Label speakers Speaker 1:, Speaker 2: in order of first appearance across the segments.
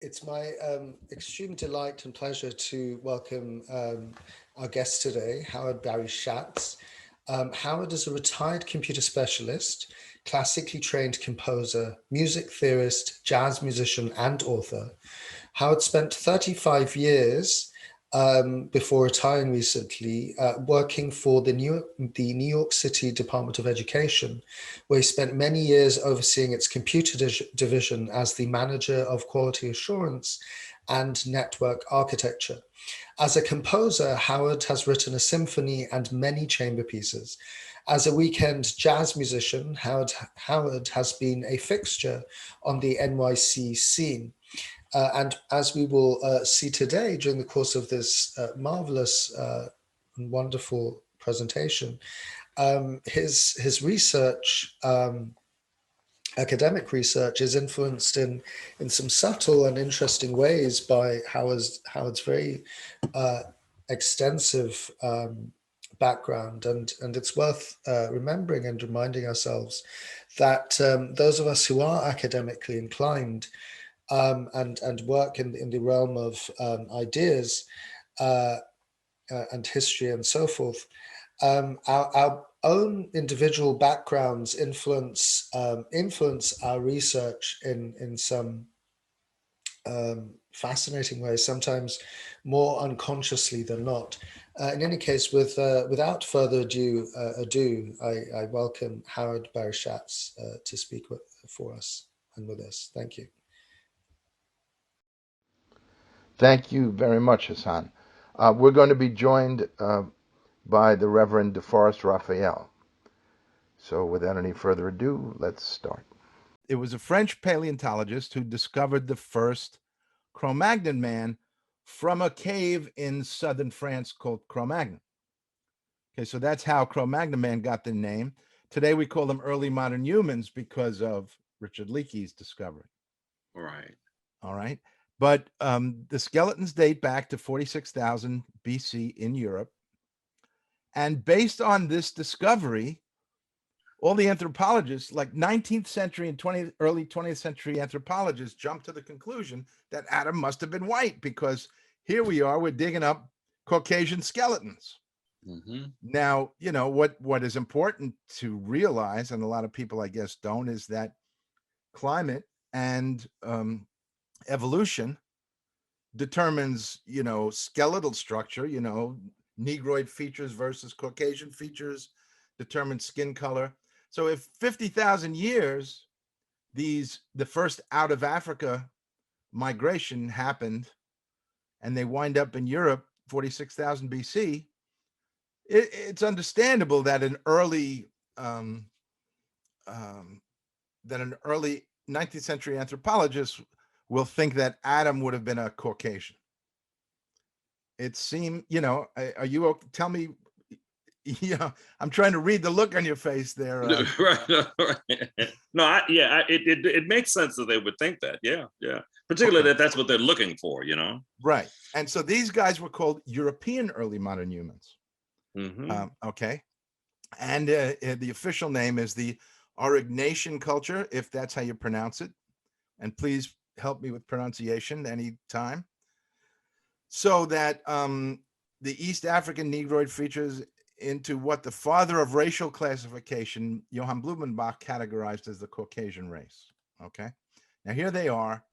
Speaker 1: It's my extreme delight and pleasure to welcome our guest today, Howard Barry Schatz. Howard is a retired computer specialist, classically trained composer, music theorist, jazz musician, and author. Howard spent 35 years before retiring recently, working for the New York City Department of Education, where he spent many years overseeing its computer division as the manager of quality assurance and network architecture. As a composer, Howard has written a symphony and many chamber pieces. As a weekend jazz musician, Howard has been a fixture on the NYC scene. And as we will see today during the course of this marvelous and wonderful presentation, his research, academic research, is influenced in some subtle and interesting ways by Howard's very extensive background, and it's worth remembering and reminding ourselves that those of us who are academically inclined and work in the realm of ideas and history and so forth, our own individual backgrounds influence our research in some fascinating ways, sometimes more unconsciously than not. In any case, without further ado, I welcome Howard Barry Schatz to speak for us and with us. Thank you.
Speaker 2: Thank you very much, Hassan. We're going to be joined by the Reverend DeForest Raphael. So without any further ado, let's start. It was a French paleontologist who discovered the first Cro-Magnon man from a cave in southern France called Cro-Magnon. Okay, so that's how Cro-Magnon man got the name. Today we call them early modern humans because of Richard Leakey's discovery.
Speaker 3: Right.
Speaker 2: All right. But the skeletons date back to 46,000 BC in Europe. And based on this discovery, all the anthropologists, like 19th century and early 20th century anthropologists, jumped to the conclusion that Adam must have been white, because here we are, we're digging up Caucasian skeletons.
Speaker 3: Mm-hmm.
Speaker 2: Now, you know, what is important to realize, and a lot of people, I guess, don't, is that climate and evolution determines, you know, skeletal structure, you know, Negroid features versus Caucasian features determine skin color. So if 50,000 years, the first out of Africa migration happened and they wind up in Europe 46,000 BC, it's understandable that an early 19th century anthropologist will think that Adam would have been a Caucasian. It seemed, you know, are you, tell me, yeah, I'm trying to read the look on your face there.
Speaker 3: Right. No, it makes sense that they would think that. Yeah. Particularly that that's what they're looking for, you know?
Speaker 2: Right. And so these guys were called European early modern humans.
Speaker 3: Mm-hmm.
Speaker 2: Okay. And the official name is the Aurignacian culture, if that's how you pronounce it. And please help me with pronunciation anytime. So that the East African Negroid features into what the father of racial classification, Johann Blumenbach, categorized as the Caucasian race. Okay. Now here they are.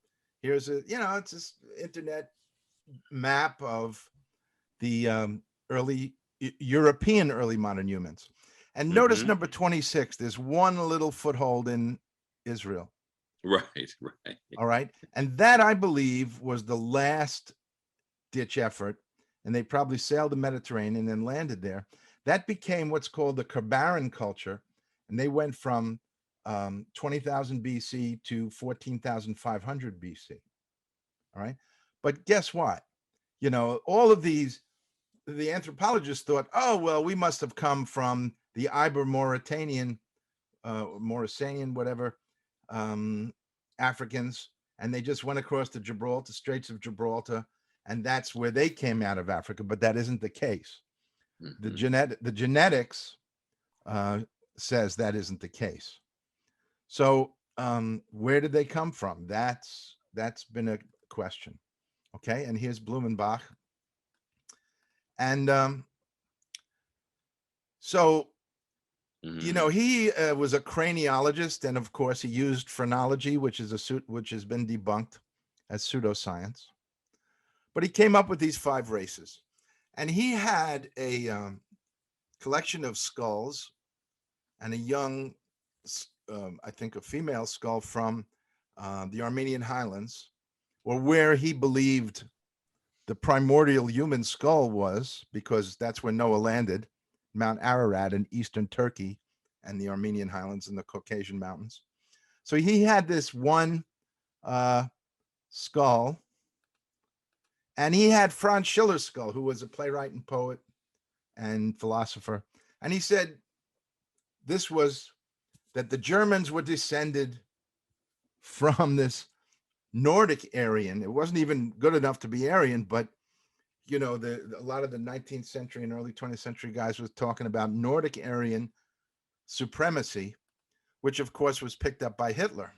Speaker 2: Here's a, you know, it's this internet map of the early European early modern humans. And notice number 26, there's one little foothold in Israel.
Speaker 3: Right.
Speaker 2: All right. And that, I believe, was the last ditch effort. And they probably sailed the Mediterranean and landed there. That became what's called the Kerbaran culture. And they went from 20,000 BC to 14,500 BC. All right. But guess what? You know, all of these, the anthropologists thought, oh, well, we must have come from the Iber-Mauritanian, Mauritanian, whatever, Africans, and they just went across the Gibraltar, Straits of Gibraltar, and that's where they came out of Africa. But that isn't the case. Mm-hmm. The genetics says that isn't the case. So where did they come from? That's been a question. Okay, and here's Blumenbach. And so, you know, he was a craniologist, and of course he used phrenology, which has been debunked as pseudoscience. But he came up with these 5 races, and he had a collection of skulls and a young, I think, a female skull from the Armenian highlands, or where he believed the primordial human skull was, because that's where Noah landed, Mount Ararat in eastern Turkey and the Armenian highlands and the Caucasian mountains. So he had this one skull, and he had Franz Schiller's skull, who was a playwright and poet and philosopher. And he said this was that the Germans were descended from this Nordic Aryan. It wasn't even good enough to be Aryan, but you know, a lot of the 19th century and early 20th century guys was talking about Nordic Aryan supremacy, which of course was picked up by Hitler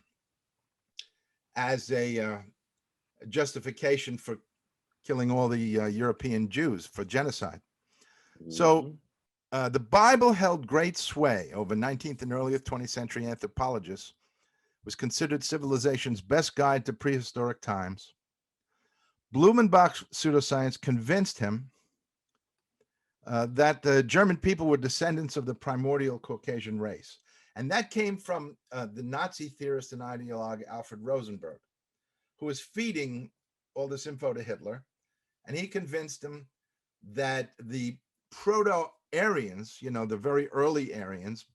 Speaker 2: as a justification for killing all the European Jews, for genocide. So the Bible held great sway over 19th and early 20th century anthropologists, was considered civilization's best guide to prehistoric times. Blumenbach's pseudoscience convinced him that the German people were descendants of the primordial Caucasian race. And that came from the Nazi theorist and ideologue Alfred Rosenberg, who was feeding all this info to Hitler. And he convinced him that the Proto-Aryans, you know, the very early Aryans,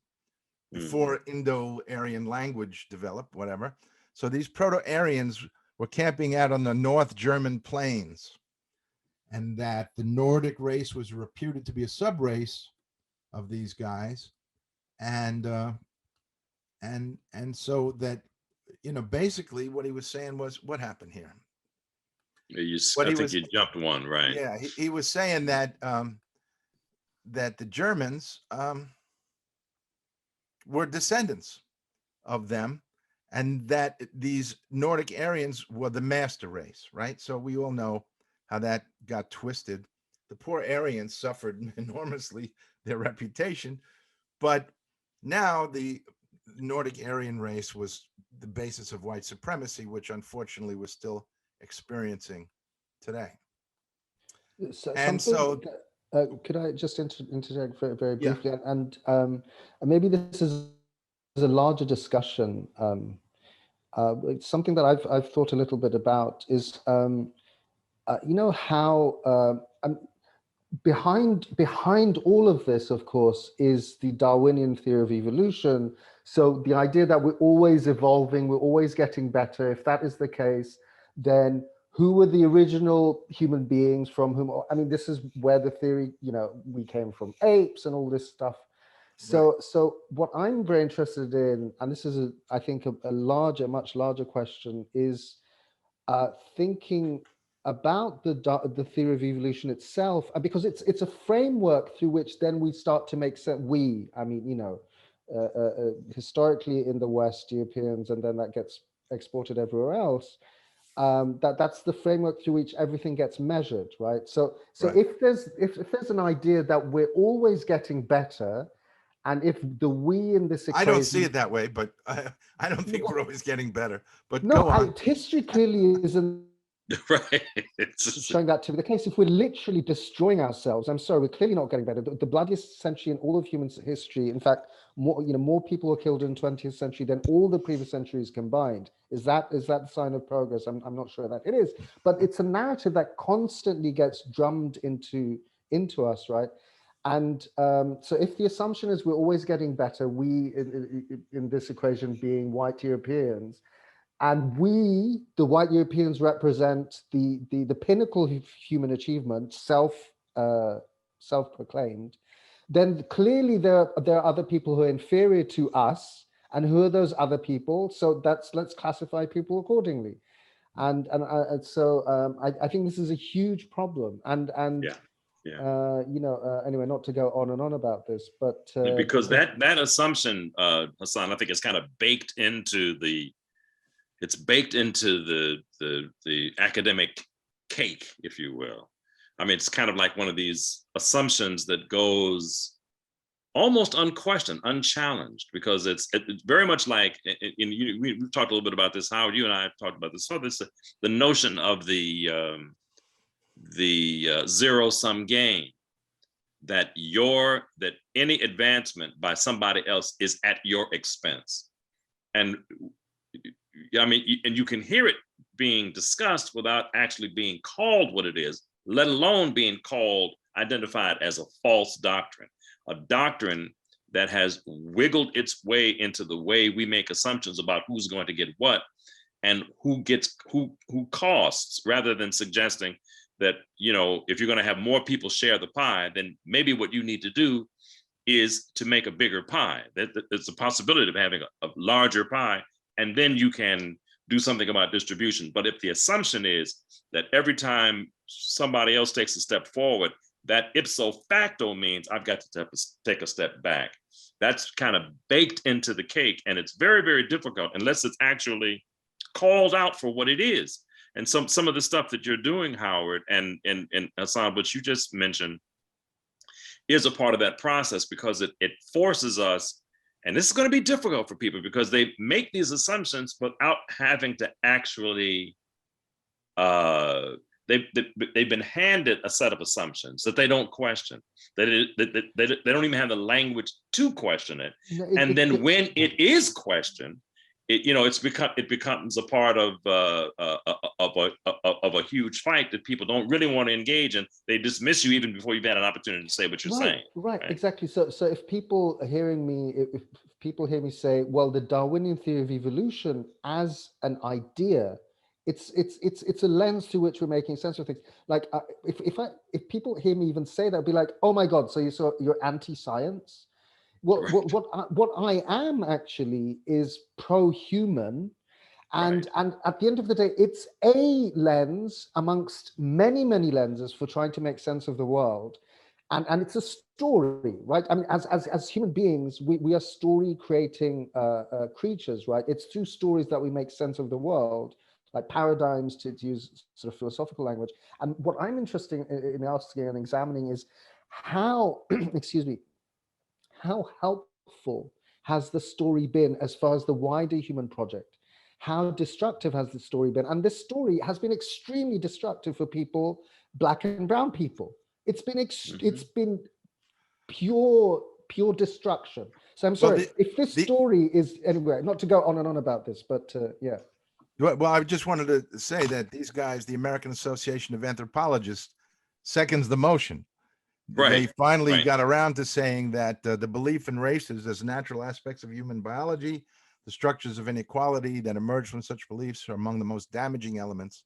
Speaker 2: before Indo-Aryan language developed, whatever. So these Proto-Aryans were camping out on the North German plains, and that the Nordic race was reputed to be a subrace of these guys. And so that, you know, basically what he was saying was, what happened here?
Speaker 3: I think you jumped one, right?
Speaker 2: Yeah, he was saying that that the Germans were descendants of them, and that these Nordic Aryans were the master race, right? So we all know how that got twisted. The poor Aryans suffered enormously, their reputation, but now the Nordic Aryan race was the basis of white supremacy, which unfortunately we're still experiencing today.
Speaker 1: Could I just interject very, very briefly? Yeah. And maybe this is a larger discussion. Something that I've thought a little bit about is, you know, how behind all of this, of course, is the Darwinian theory of evolution. So the idea that we're always evolving, we're always getting better. If that is the case, then who were the original human beings from whom? I mean, this is where the theory, you know, we came from apes and all this stuff. So, right. So what I'm very interested in, and this is, I think, a much larger question, is thinking about the theory of evolution itself, because it's a framework through which then we start to make sense. I mean, you know, historically in the West, Europeans, and then that gets exported everywhere else. That's the framework through which everything gets measured, right? So right. if there's an idea that we're always getting better, and if the we in this equation,
Speaker 2: I don't see it that way, but I don't think we're always getting better. But
Speaker 1: no,
Speaker 2: go on.
Speaker 1: History clearly isn't
Speaker 3: right.
Speaker 1: showing that to be the case. If we're literally destroying ourselves, I'm sorry, we're clearly not getting better. The bloodiest century in all of human history. In fact, more people were killed in the 20th century than all the previous centuries combined. Is that a sign of progress? I'm not sure that it is, but it's a narrative that constantly gets drummed into us, right? And so if the assumption is we're always getting better, we in this equation being white Europeans, and we, the white Europeans, represent the pinnacle of human achievement, self-proclaimed, then clearly there are other people who are inferior to us, and who are those other people? So let's classify people accordingly, and so I think this is a huge problem, and
Speaker 3: yeah.
Speaker 1: You know, anyway, not to go on and on about this, but
Speaker 3: because that assumption, Hassan, I think is kind of baked into the it's baked into the academic cake, if you will. I mean, it's kind of like one of these assumptions that goes almost unquestioned, unchallenged, because it's very much like, we've talked a little bit about this, Howard, you and I have talked about this, the notion of the zero-sum game, that any advancement by somebody else is at your expense. And I mean, and you can hear it being discussed without actually being called what it is, let alone being identified as a false doctrine, a doctrine that has wiggled its way into the way we make assumptions about who's going to get what and who costs, rather than suggesting that, if you're going to have more people share the pie, then maybe what you need to do is to make a bigger pie. There's a possibility of having a larger pie, and then you can do something about distribution. But if the assumption is that every time somebody else takes a step forward, that ipso facto means I've got to take a step back. That's kind of baked into the cake, and it's very, very difficult unless it's actually called out for what it is. And some of the stuff that you're doing, Howard, and Hassan, what you just mentioned, is a part of that process, because it forces us, and this is going to be difficult for people because they make these assumptions without having to actually, they've been handed a set of assumptions that they don't question, they don't even have the language to question it. And then when it is questioned, it becomes a part of a huge fight that people don't really want to engage in. They dismiss you even before you've had an opportunity to say what you're saying.
Speaker 4: Right, exactly. So if people are hearing me, if people hear me say, well, the Darwinian theory of evolution as an idea, it's a lens through which we're making sense of things. Like if people hear me even say that, I'd be like, oh my God, so you're anti-science? What I am actually is pro-human, and at the end of the day, it's a lens amongst many lenses for trying to make sense of the world, and it's a story, right? I mean, as human beings, we are story creating creatures, right? It's through stories that we make sense of the world, like paradigms, to use sort of philosophical language. And what I'm interested in asking and examining is how, excuse me, how helpful has the story been as far as the wider human project? How destructive has the story been? And this story has been extremely destructive for people, Black and brown people. It's been pure destruction. So I'm sorry, if this story is, anyway, not to go on and on about this, but yeah.
Speaker 2: Well, I just wanted to say that these guys, the American Association of Anthropologists, seconds the motion. They finally got around to saying that the belief in races as natural aspects of human biology, the structures of inequality that emerge from such beliefs, are among the most damaging elements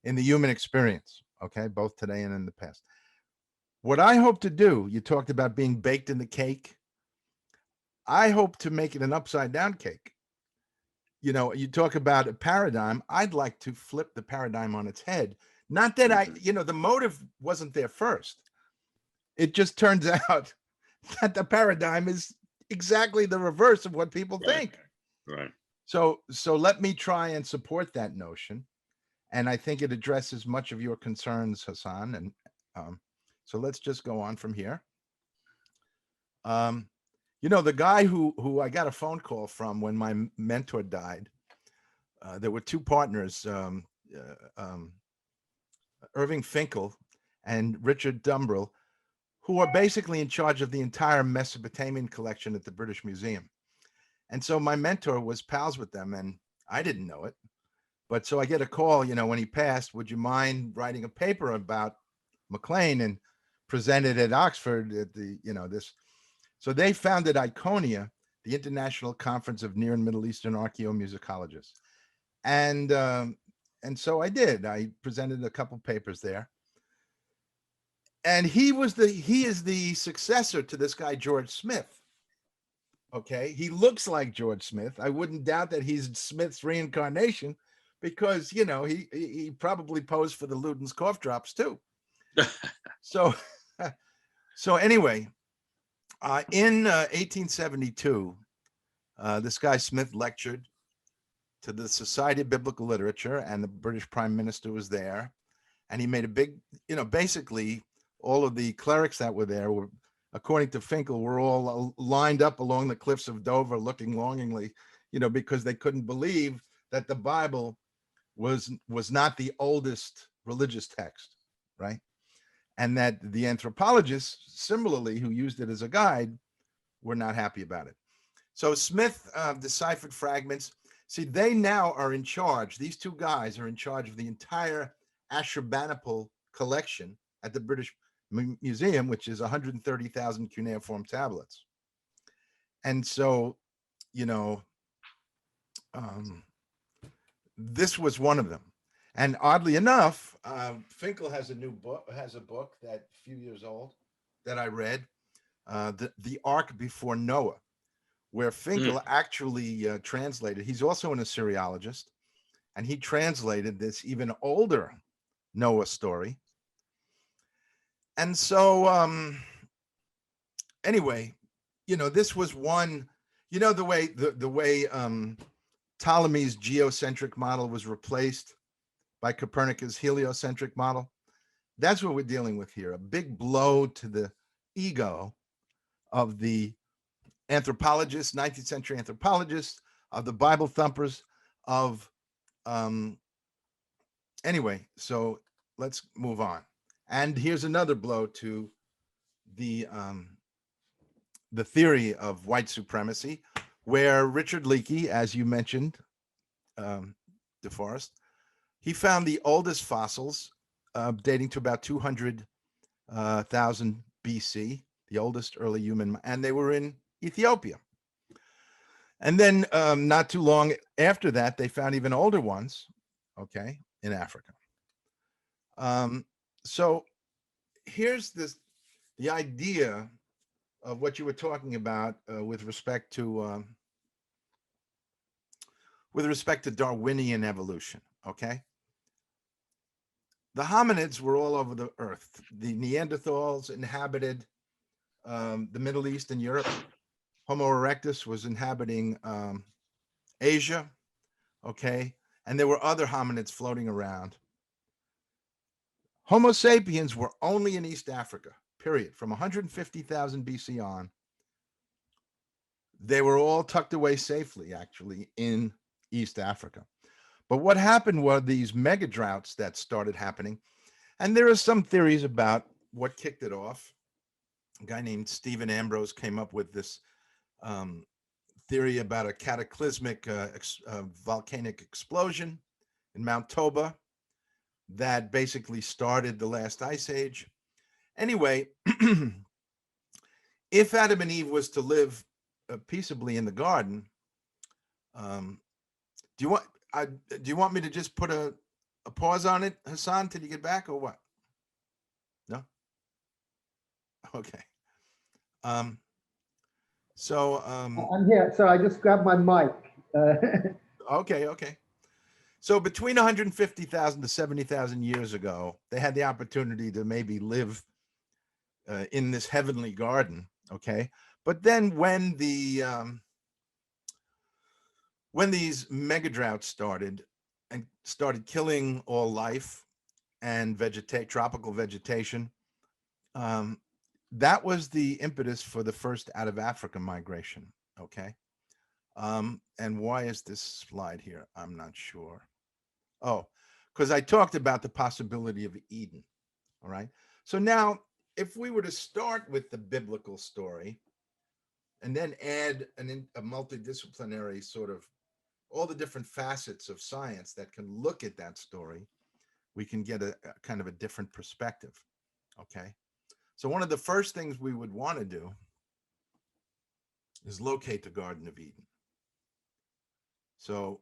Speaker 2: in the human experience, okay, both today and in the past. What I hope to do, you talked about being baked in the cake. I hope to make it an upside down cake. You talk about a paradigm. I'd like to flip the paradigm on its head. Not that the motive wasn't there first. It just turns out that the paradigm is exactly the reverse of what people think.
Speaker 3: Right.
Speaker 2: So let me try and support that notion. And I think it addresses much of your concerns, Hassan. And so let's just go on from here. The guy who I got a phone call from when my mentor died, there were two partners, Irving Finkel and Richard Dumbrell, who are basically in charge of the entire Mesopotamian collection at the British Museum. And so my mentor was pals with them, and I didn't know it. But so I get a call, when he passed, would you mind writing a paper about MacLean and present it at Oxford at the, this. So they founded ICONIA, the International Conference of Near and Middle Eastern Archaeomusicologists. And so I did. I presented a couple papers there. And he is the successor to this guy, George Smith. Okay. He looks like George Smith. I wouldn't doubt that he's Smith's reincarnation because, he probably posed for the Luden's cough drops too. So anyway, in 1872, this guy Smith lectured to the Society of Biblical Literature, and the British Prime Minister was there. And he made a big, basically all of the clerics that were there were, according to Finkel, were all lined up along the cliffs of Dover looking longingly, because they couldn't believe that the Bible was not the oldest religious text, right? And that the anthropologists, similarly, who used it as a guide, were not happy about it. So Smith deciphered fragments. See, they now are in charge. These two guys are in charge of the entire Ashurbanipal collection at the British Museum, which is 130,000 cuneiform tablets. And so, this was one of them. And oddly enough, Finkel has a book that a few years old that I read, the Ark Before Noah, where Finkel actually translated. He's also an Assyriologist, and he translated this even older Noah story. And so, anyway, this was one. The way Ptolemy's geocentric model was replaced by Copernicus' heliocentric model. That's what we're dealing with here. A big blow to the ego of the anthropologists, 19th century anthropologists, of the Bible thumpers, anyway, so let's move on. And here's another blow to the theory of white supremacy, where Richard Leakey, as you mentioned, DeForest, he found the oldest fossils dating to about 200,000 BC, the oldest early human, and they were in Ethiopia. And then not too long after that, they found even older ones, okay, in Africa. So here's the idea of what you were talking about with respect to Darwinian evolution, okay? The hominids were all over the earth. The Neanderthals inhabited the Middle East and Europe. Homo erectus was inhabiting Asia, okay? And there were other hominids floating around. Homo sapiens were only in East Africa, period. From 150,000 BC on, they were all tucked away safely, actually, in East Africa. But what happened were these mega droughts that started happening. And there are some theories about what kicked it off. A guy named Stephen Ambrose came up with this theory about a cataclysmic volcanic explosion in Mount Toba that basically started the last ice age. Anyway, if Adam and Eve was to live peaceably in the garden, do you want me to just put a pause on it, Hassan, till you get back, or what? No? Okay. So
Speaker 5: I'm here. So I just grabbed my mic.
Speaker 2: Okay. So between 150,000 to 70,000 years ago, they had the opportunity to maybe live in this heavenly garden. Okay, but then when these mega droughts started and started killing all life and tropical vegetation, that was the impetus for the first out of Africa migration. Okay. And why is this slide here? I'm not sure. Oh, because I talked about the possibility of Eden. All right. So now, if we were to start with the biblical story and then add a multidisciplinary sort of all the different facets of science that can look at that story, we can get a kind of a different perspective. Okay. So one of the first things we would want to do is locate the Garden of Eden. So,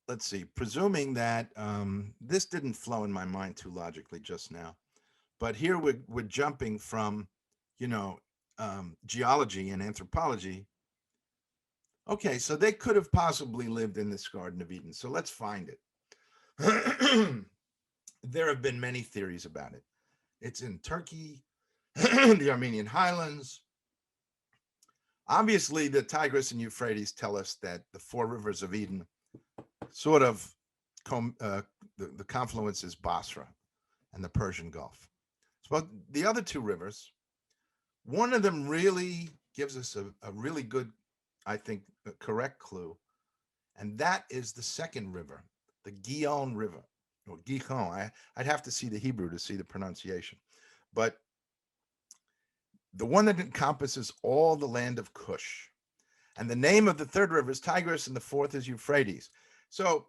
Speaker 2: let's see, presuming that this didn't flow in my mind too logically just now, but here we're jumping from, geology and anthropology. Okay, so they could have possibly lived in this Garden of Eden. So let's find it. There have been many theories about it. It's in Turkey, the Armenian highlands. Obviously, the Tigris and Euphrates tell us that the four rivers of Eden sort of the confluence is Basra and the Persian Gulf. So the other two rivers, one of them really gives us a really good, I think, a correct clue, and that is the second river, the Gihon River, or Gihon. I'd have to see the Hebrew to see the pronunciation, but the one that encompasses all the land of Cush. And the name of the third river is Tigris, and the fourth is Euphrates. So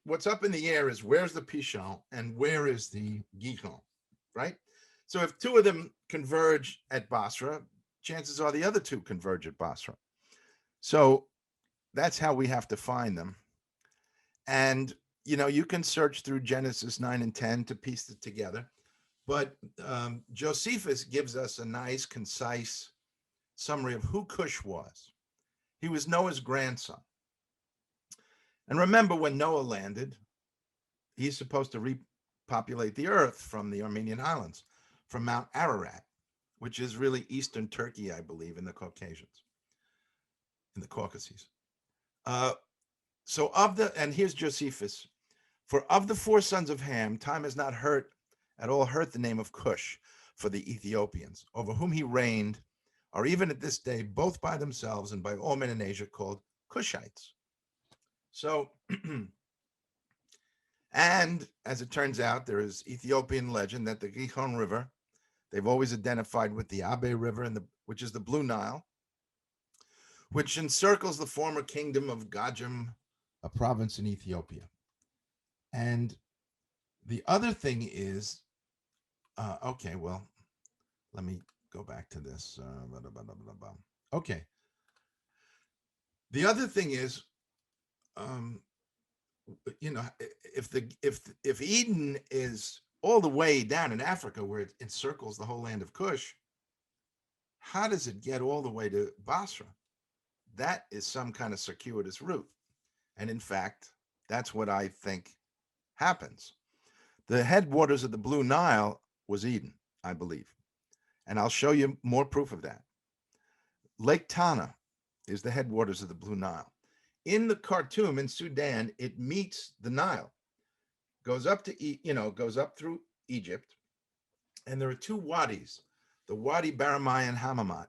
Speaker 2: what's up in the air is where's the Pishon and where is the Gihon, right? So if two of them converge at Basra, chances are the other two converge at Basra. So that's how we have to find them. And, you know, you can search through Genesis 9 and 10 to piece it together. But Josephus gives us a nice, concise summary of who Cush was. He was Noah's grandson. And remember, when Noah landed, he's supposed to repopulate the earth from the Armenian Islands, from Mount Ararat, which is really eastern Turkey, I believe, in the Caucasus. And here's Josephus. For of the four sons of Ham, time has not at all heard the name of Cush for the Ethiopians, over whom he reigned, are even at this day, both by themselves and by all men in Asia, called Cushites. So, and as it turns out, there is Ethiopian legend that the Gihon River, they've always identified with the Abel River, which is the Blue Nile, which encircles the former kingdom of Gajam, a province in Ethiopia. And the other thing is, okay, well, let me go back to this. Okay. The other thing is, you know, if Eden is all the way down in Africa where it encircles the whole land of Cush, how does it get all the way to Basra? That is some kind of circuitous route. And in fact, that's what I think happens. The headwaters of the Blue Nile was Eden, I believe. And I'll show you more proof of that. Lake Tana is the headwaters of the Blue Nile. In the Khartoum in Sudan, it meets the Nile, goes up through Egypt, and there are two wadis, the Wadi Baramayan Hammamet.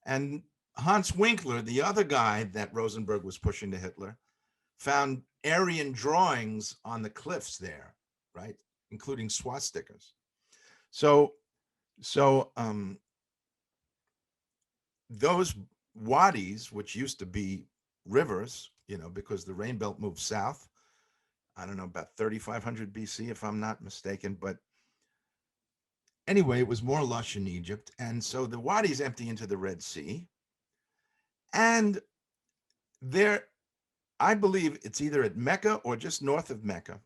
Speaker 2: And Hans Winkler, the other guy that Rosenberg was pushing to Hitler, found Aryan drawings on the cliffs there, right, including swastikas. So those wadis, which used to be rivers, you know, because the rain belt moved south, I don't know, about 3,500 BC, if I'm not mistaken. But anyway, it was more lush in Egypt. And so the wadis empty into the Red Sea. And there, I believe it's either at Mecca or just north of Mecca,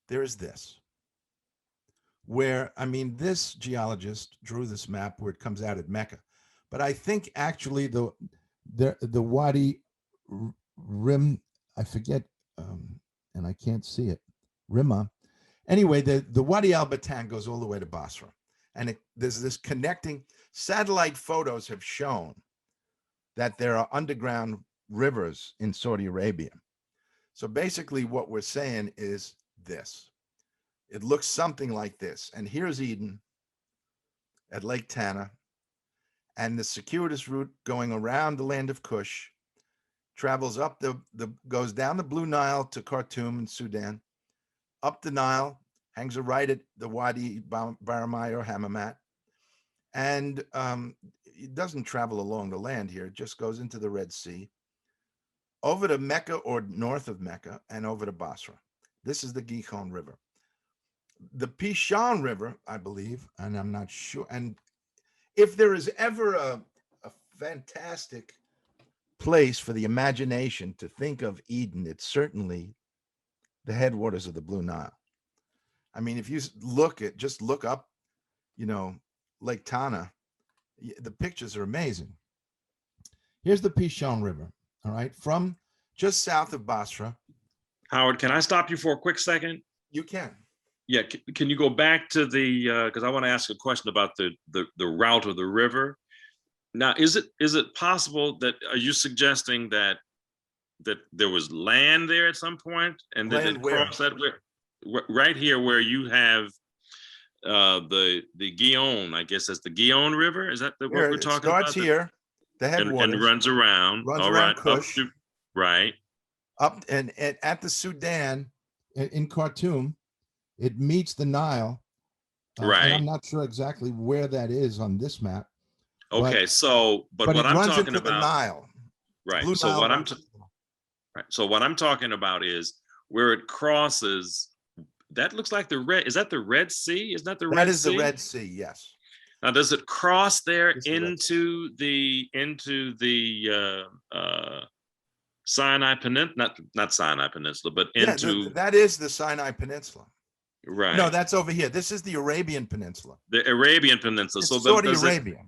Speaker 2: there is this, where, I mean, this geologist drew this map where it comes out at Mecca. But I think actually the Wadi Rim, I forget, and I can't see it, Rima. Anyway, the Wadi al-Batan goes all the way to Basra. And there's this connecting, satellite photos have shown that there are underground rivers in Saudi Arabia. So basically what we're saying is this. It looks something like this. And here's Eden at Lake Tana. And the circuitous route going around the land of Cush travels up goes down the Blue Nile to Khartoum in Sudan, up the Nile, hangs a right at the Wadi Baramayan or Hammamet, and it doesn't travel along the land here. It just goes into the Red Sea, over to Mecca or north of Mecca, and over to Basra. This is the Gihon River. The Pishon River, I believe, and I'm not sure, and if there is ever a fantastic place for the imagination to think of Eden, it's certainly the headwaters of the Blue Nile. I mean, if you just look up, you know, Lake Tana, the pictures are amazing. Here's the Pishon River, all right, from just south of Basra.
Speaker 3: Howard, can I stop you for a quick second?
Speaker 2: You can.
Speaker 3: Yeah, can you go back to the, because I want to ask a question about the route of the river. Now, is it possible that, are you suggesting that there was land there at some point, and that
Speaker 2: Land
Speaker 3: it
Speaker 2: where?
Speaker 3: crossed that right here where you have the Gihon, I guess that's the Gihon River. Is that what
Speaker 2: Here,
Speaker 3: we're
Speaker 2: it
Speaker 3: talking
Speaker 2: starts
Speaker 3: about?
Speaker 2: here, the
Speaker 3: And
Speaker 2: headwaters,
Speaker 3: runs around.
Speaker 2: runs
Speaker 3: All
Speaker 2: around
Speaker 3: right, up
Speaker 2: Kush,
Speaker 3: to, right.
Speaker 2: up and at the Sudan in Khartoum, it meets the Nile. And
Speaker 3: Right.
Speaker 2: I'm not sure exactly where that is on this map.
Speaker 3: Okay, so but what
Speaker 2: it
Speaker 3: I'm
Speaker 2: runs
Speaker 3: talking
Speaker 2: into the
Speaker 3: about,
Speaker 2: Nile.
Speaker 3: right?
Speaker 2: Blue
Speaker 3: So
Speaker 2: Nile
Speaker 3: what
Speaker 2: runs
Speaker 3: right. So what I'm talking about is where it crosses. That looks like the Red. Is that the Red Sea? Is that the Red
Speaker 2: That is
Speaker 3: Sea?
Speaker 2: the Red Sea, yes.
Speaker 3: Now, does it cross there
Speaker 2: It's the
Speaker 3: into the Sinai Peninsula? Not Sinai Peninsula, but into
Speaker 2: that is the Sinai Peninsula.
Speaker 3: right.
Speaker 2: No, that's over here. This is the Arabian Peninsula.
Speaker 3: The Arabian Peninsula.
Speaker 2: It's
Speaker 3: So
Speaker 2: Saudi Arabia.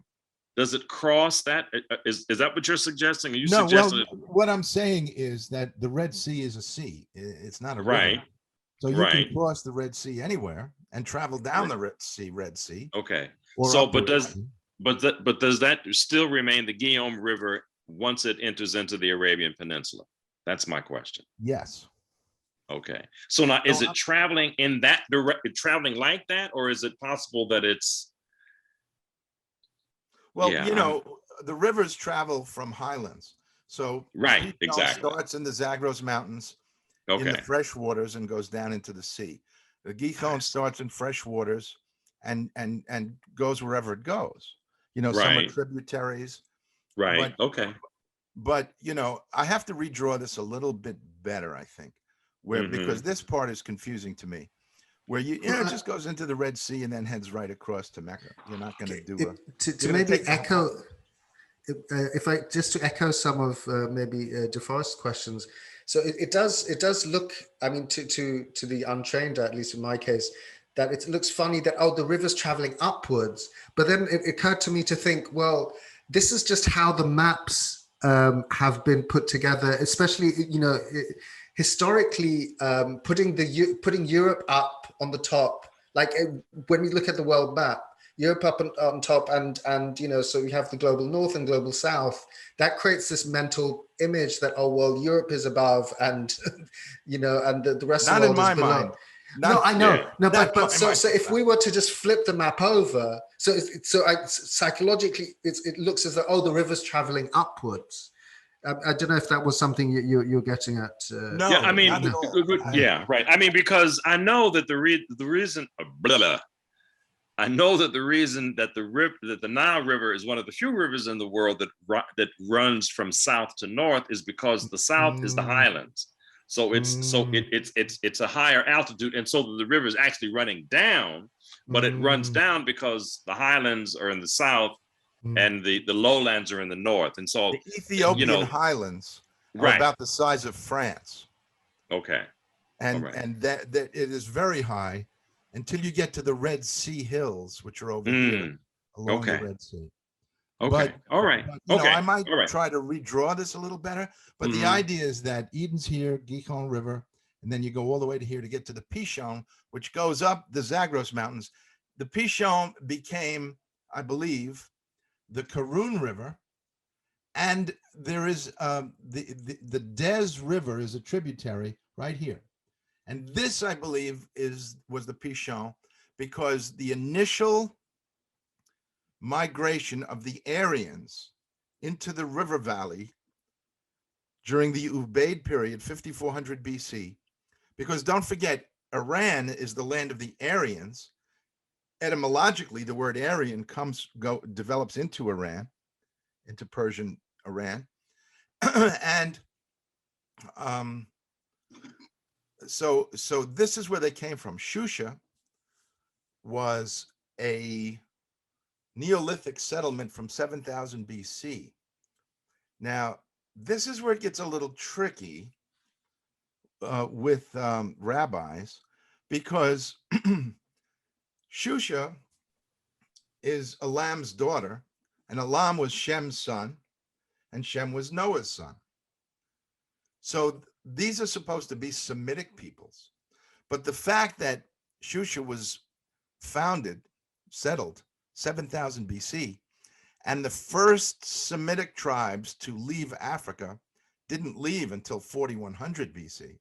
Speaker 3: Does it cross that? Is that what you're suggesting? Are you
Speaker 2: No,
Speaker 3: suggesting?
Speaker 2: well, what I'm saying is that the Red Sea is a sea. It's not a
Speaker 3: Right.
Speaker 2: river. So you
Speaker 3: Right.
Speaker 2: can cross the Red Sea anywhere and travel down the Red Sea.
Speaker 3: Okay.
Speaker 2: Or
Speaker 3: So,
Speaker 2: up the
Speaker 3: but
Speaker 2: Red Sea.
Speaker 3: does that still remain the Gihon River once it enters into the Arabian Peninsula? That's my question.
Speaker 2: Yes.
Speaker 3: Okay. So now, is
Speaker 2: No,
Speaker 3: it traveling in that traveling like that, or is it possible that it's?
Speaker 2: Well,
Speaker 3: Yeah,
Speaker 2: the rivers travel from highlands. So
Speaker 3: right,
Speaker 2: Pishon
Speaker 3: exactly.
Speaker 2: starts in the Zagros Mountains in the
Speaker 3: Okay.
Speaker 2: fresh waters and goes down into the sea. The Gihon starts in fresh waters and goes wherever it goes. Some are
Speaker 3: Right.
Speaker 2: tributaries.
Speaker 3: Right.
Speaker 2: But,
Speaker 3: Okay.
Speaker 2: but I have to redraw this a little bit better, I think, because this part is confusing to me. Where it just goes into the Red Sea and then heads right across to Mecca. You're not going to do
Speaker 1: to maybe echo. If I just to echo some of maybe DeForest's questions, so it does look, I mean, to the untrained, at least in my case, that it looks funny that the river's traveling upwards, but then it occurred to me to think, well, this is just how the maps have been put together, especially historically, putting Europe up on the top, like when we look at the world map. Europe up on top, and so we have the global north and global south. That creates this mental image that Europe is above, and and the rest of the world is below.
Speaker 2: Mind.
Speaker 1: No, I know.
Speaker 3: Yeah.
Speaker 1: No, but so if we were to just flip the map over, psychologically, it looks as though the river's traveling upwards. I don't know if that was something you're getting at.
Speaker 2: No,
Speaker 3: yeah, I mean,
Speaker 2: not at all.
Speaker 3: yeah, right. I mean, because I know that the reason, I know that the reason that the Nile River is one of the few rivers in the world that runs from south to north is because the south is the highlands. So it's a higher altitude, and so the river is actually running down, but it runs down because the highlands are in the south and the lowlands are in the north, and so
Speaker 2: the Ethiopian highlands are about the size of France.
Speaker 3: Okay,
Speaker 2: and that it is very high until you get to the Red Sea hills, which are over here along the Red Sea.
Speaker 3: Okay. All right.
Speaker 2: I might try to redraw this a little better, but the idea is that Eden's here, Gihon River, and then you go all the way to here to get to the Pishon, which goes up the Zagros Mountains. The Pishon became, I believe, the Karun River, and there is the Des River is a tributary right here. And this, I believe, was the Pishon, because the initial migration of the Aryans into the river valley during the Ubaid period, 5400 BC, because don't forget, Iran is the land of the Aryans. Etymologically, the word Aryan develops into Iran, into Persian Iran, and so this is where they came from. Shusha was a Neolithic settlement from 7000 BC. Now, this is where it gets a little tricky with rabbis, because Shusha is Elam's daughter, and Elam was Shem's son, and Shem was Noah's son. So these are supposed to be Semitic peoples. But the fact that Shusha was settled 7000 BC, And the first Semitic tribes to leave Africa didn't leave until 4100 BC.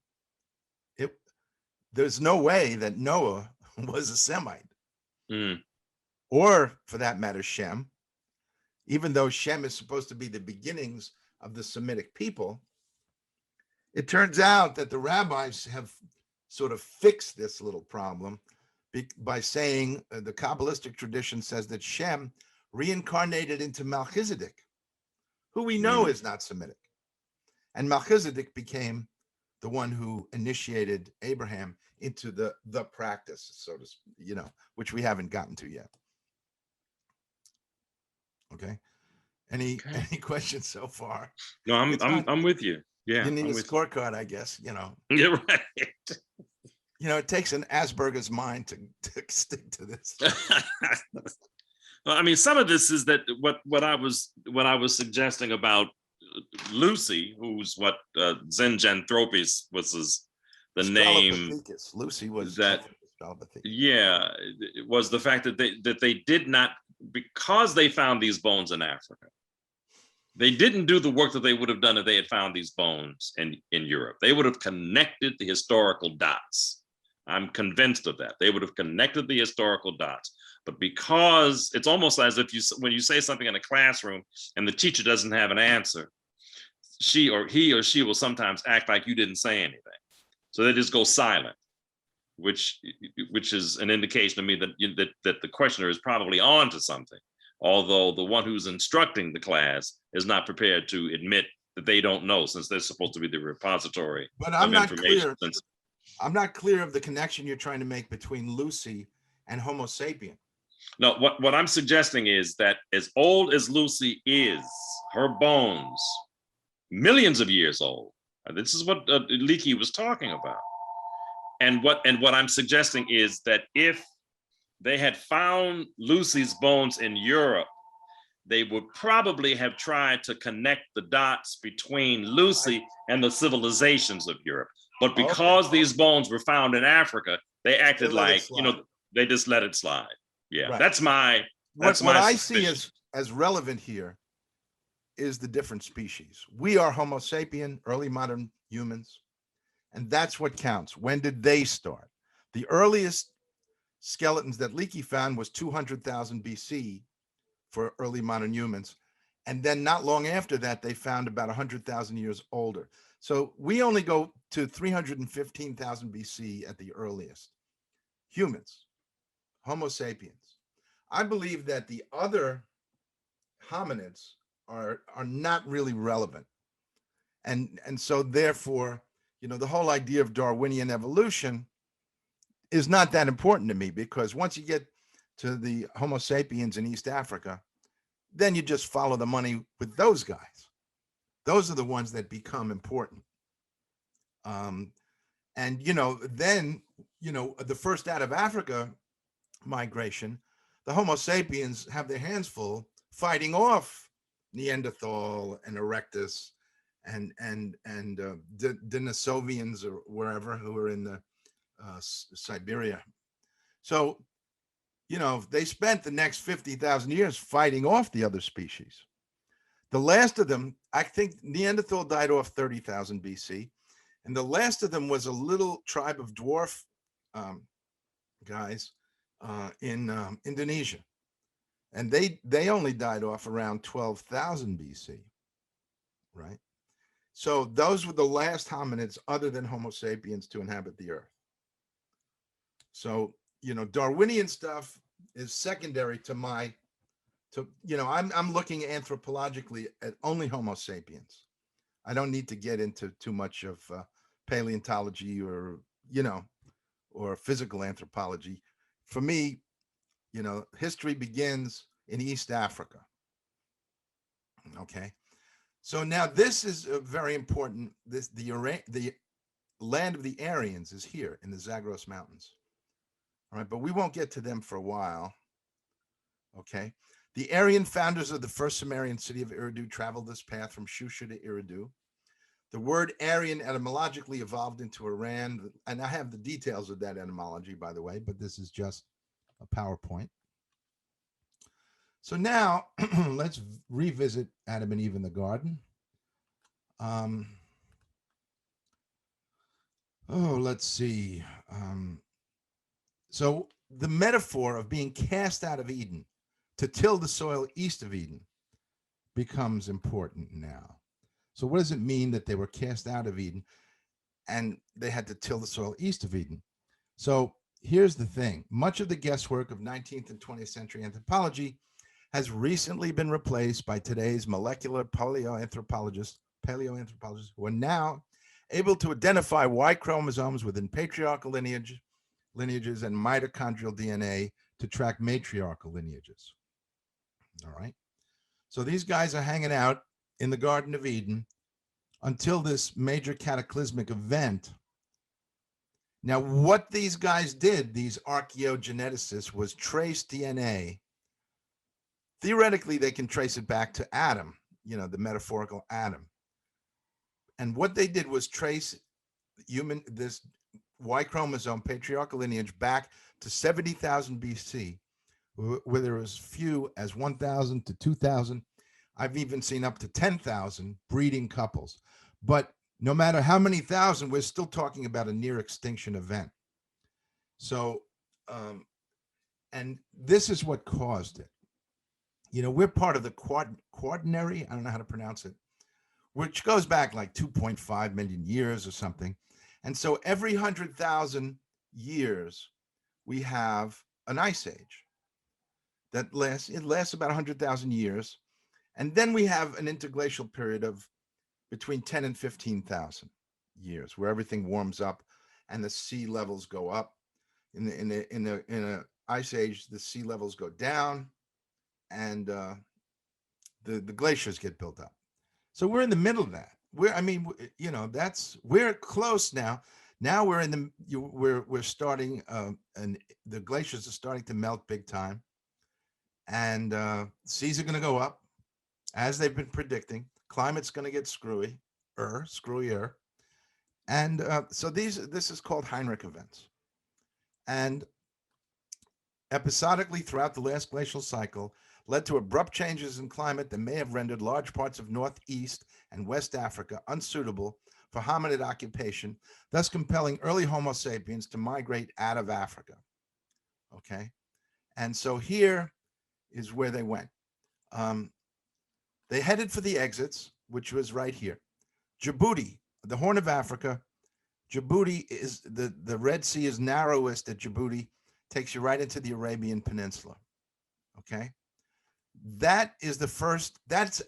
Speaker 2: There's no way that Noah was a Semite, or for that matter, Shem, even though Shem is supposed to be the beginnings of the Semitic people. It turns out that the rabbis have sort of fixed this little problem by saying the Kabbalistic tradition says that Shem reincarnated into Melchizedek, who we know is not Semitic. And Melchizedek became the one who initiated Abraham into the practice, so to speak, which we haven't gotten to yet. Okay. Any questions so far?
Speaker 3: No, I'm with you. Yeah.
Speaker 2: You need
Speaker 3: I'm
Speaker 2: a
Speaker 3: with
Speaker 2: scorecard, I guess,
Speaker 3: You're right.
Speaker 2: It takes an Asperger's mind to stick to this.
Speaker 3: Well, I mean, some of this is that what I was suggesting about Lucy, who's what Zenjanthropis was the name.
Speaker 2: Lucy was
Speaker 3: that. Yeah, it was the fact that they did not, because they found these bones in Africa. They didn't do the work that they would have done if they had found these bones in Europe. They would have connected the historical dots. I'm convinced of that. They would have connected the historical dots. But because it's almost as if when you say something in a classroom and the teacher doesn't have an answer, he or she will sometimes act like you didn't say anything. So they just go silent, which is an indication to me that the questioner is probably on to something, although the one who's instructing the class is not prepared to admit that they don't know, since they're supposed to be the repository of information.
Speaker 2: I'm not clear of the connection you're trying to make between Lucy and Homo sapien.
Speaker 3: No, what I'm suggesting is that as old as Lucy is, her bones, millions of years old. This is what Leakey was talking about. And what I'm suggesting is that if they had found Lucy's bones in Europe, they would probably have tried to connect the dots between Lucy and the civilizations of Europe. But because these bones were found in Africa, they acted like, they just let it slide. Yeah, right. What
Speaker 2: I see as relevant here is the different species. We are Homo sapien, early modern humans, and that's what counts. When did they start? The earliest skeletons that Leakey found was 200,000 BC for early modern humans. And then not long after that, they found about 100,000 years older. So we only go to 315,000 BC at the earliest. Humans, Homo sapiens. I believe that the other hominids are not really relevant. And so therefore, the whole idea of Darwinian evolution is not that important to me, because once you get to the Homo sapiens in East Africa, then you just follow the money with those guys. Those are the ones that become important. And, then, the first out of Africa migration, the Homo sapiens have their hands full fighting off Neanderthal and Erectus and Denisovians or wherever, who are in the Siberia. So, they spent the next 50,000 years fighting off the other species. The last of them, I think Neanderthal died off 30,000 BC. And the last of them was a little tribe of dwarf guys in Indonesia. And they only died off around 12,000 BC, right? So those were the last hominids other than Homo sapiens to inhabit the earth. So, Darwinian stuff is secondary to I'm looking anthropologically at only Homo sapiens. I don't need to get into too much of paleontology or physical anthropology. For me, history begins in East Africa. Okay. So now this is a very important. The land of the Aryans is here in the Zagros Mountains. All right, but we won't get to them for a while. Okay. The Aryan founders of the first Sumerian city of Eridu traveled this path from Shusha to Eridu. The word Aryan etymologically evolved into Iran, and I have the details of that etymology, by the way, but this is just a PowerPoint. So now let's revisit Adam and Eve in the garden. Let's see. So the metaphor of being cast out of Eden to till the soil east of Eden becomes important now. So what does it mean that they were cast out of Eden and they had to till the soil east of Eden? So here's the thing. Much of the guesswork of 19th and 20th century anthropology has recently been replaced by today's molecular paleoanthropologists who are now able to identify Y chromosomes within patriarchal lineages and mitochondrial DNA to track matriarchal lineages. All right. So these guys are hanging out in the Garden of Eden until this major cataclysmic event. Now, what these guys did, these archaeogeneticists, was trace DNA. Theoretically, they can trace it back to Adam, the metaphorical Adam. And what they did was trace this Y chromosome patriarchal lineage back to 70,000 BC, where there was few as 1,000 to 2,000. I've even seen up to 10,000 breeding couples. But no matter how many thousand, we're still talking about a near extinction event. So, and this is what caused it. We're part of the quaternary, I don't know how to pronounce it, which goes back like 2.5 million years or something. And so every 100,000 years, we have an ice age that lasts about 100,000 years. And then we have an interglacial period of between 10 and 15,000 years where everything warms up and the sea levels go up. In the ice age, the sea levels go down and the glaciers get built up. So we're in the middle of that. We're close now. Now we're starting, and the glaciers are starting to melt big time, and seas are going to go up, as they've been predicting. Climate's going to get screwier, and so this is called Heinrich events, and episodically throughout the last glacial cycle led to abrupt changes in climate that may have rendered large parts of Northeast and West Africa unsuitable for hominid occupation, thus compelling early Homo sapiens to migrate out of Africa. Okay, and so here is where they went. They headed for the exits, which was right here. Djibouti, the Horn of Africa. Djibouti is the Red Sea is narrowest at Djibouti, takes you right into the Arabian Peninsula. Okay. That is that's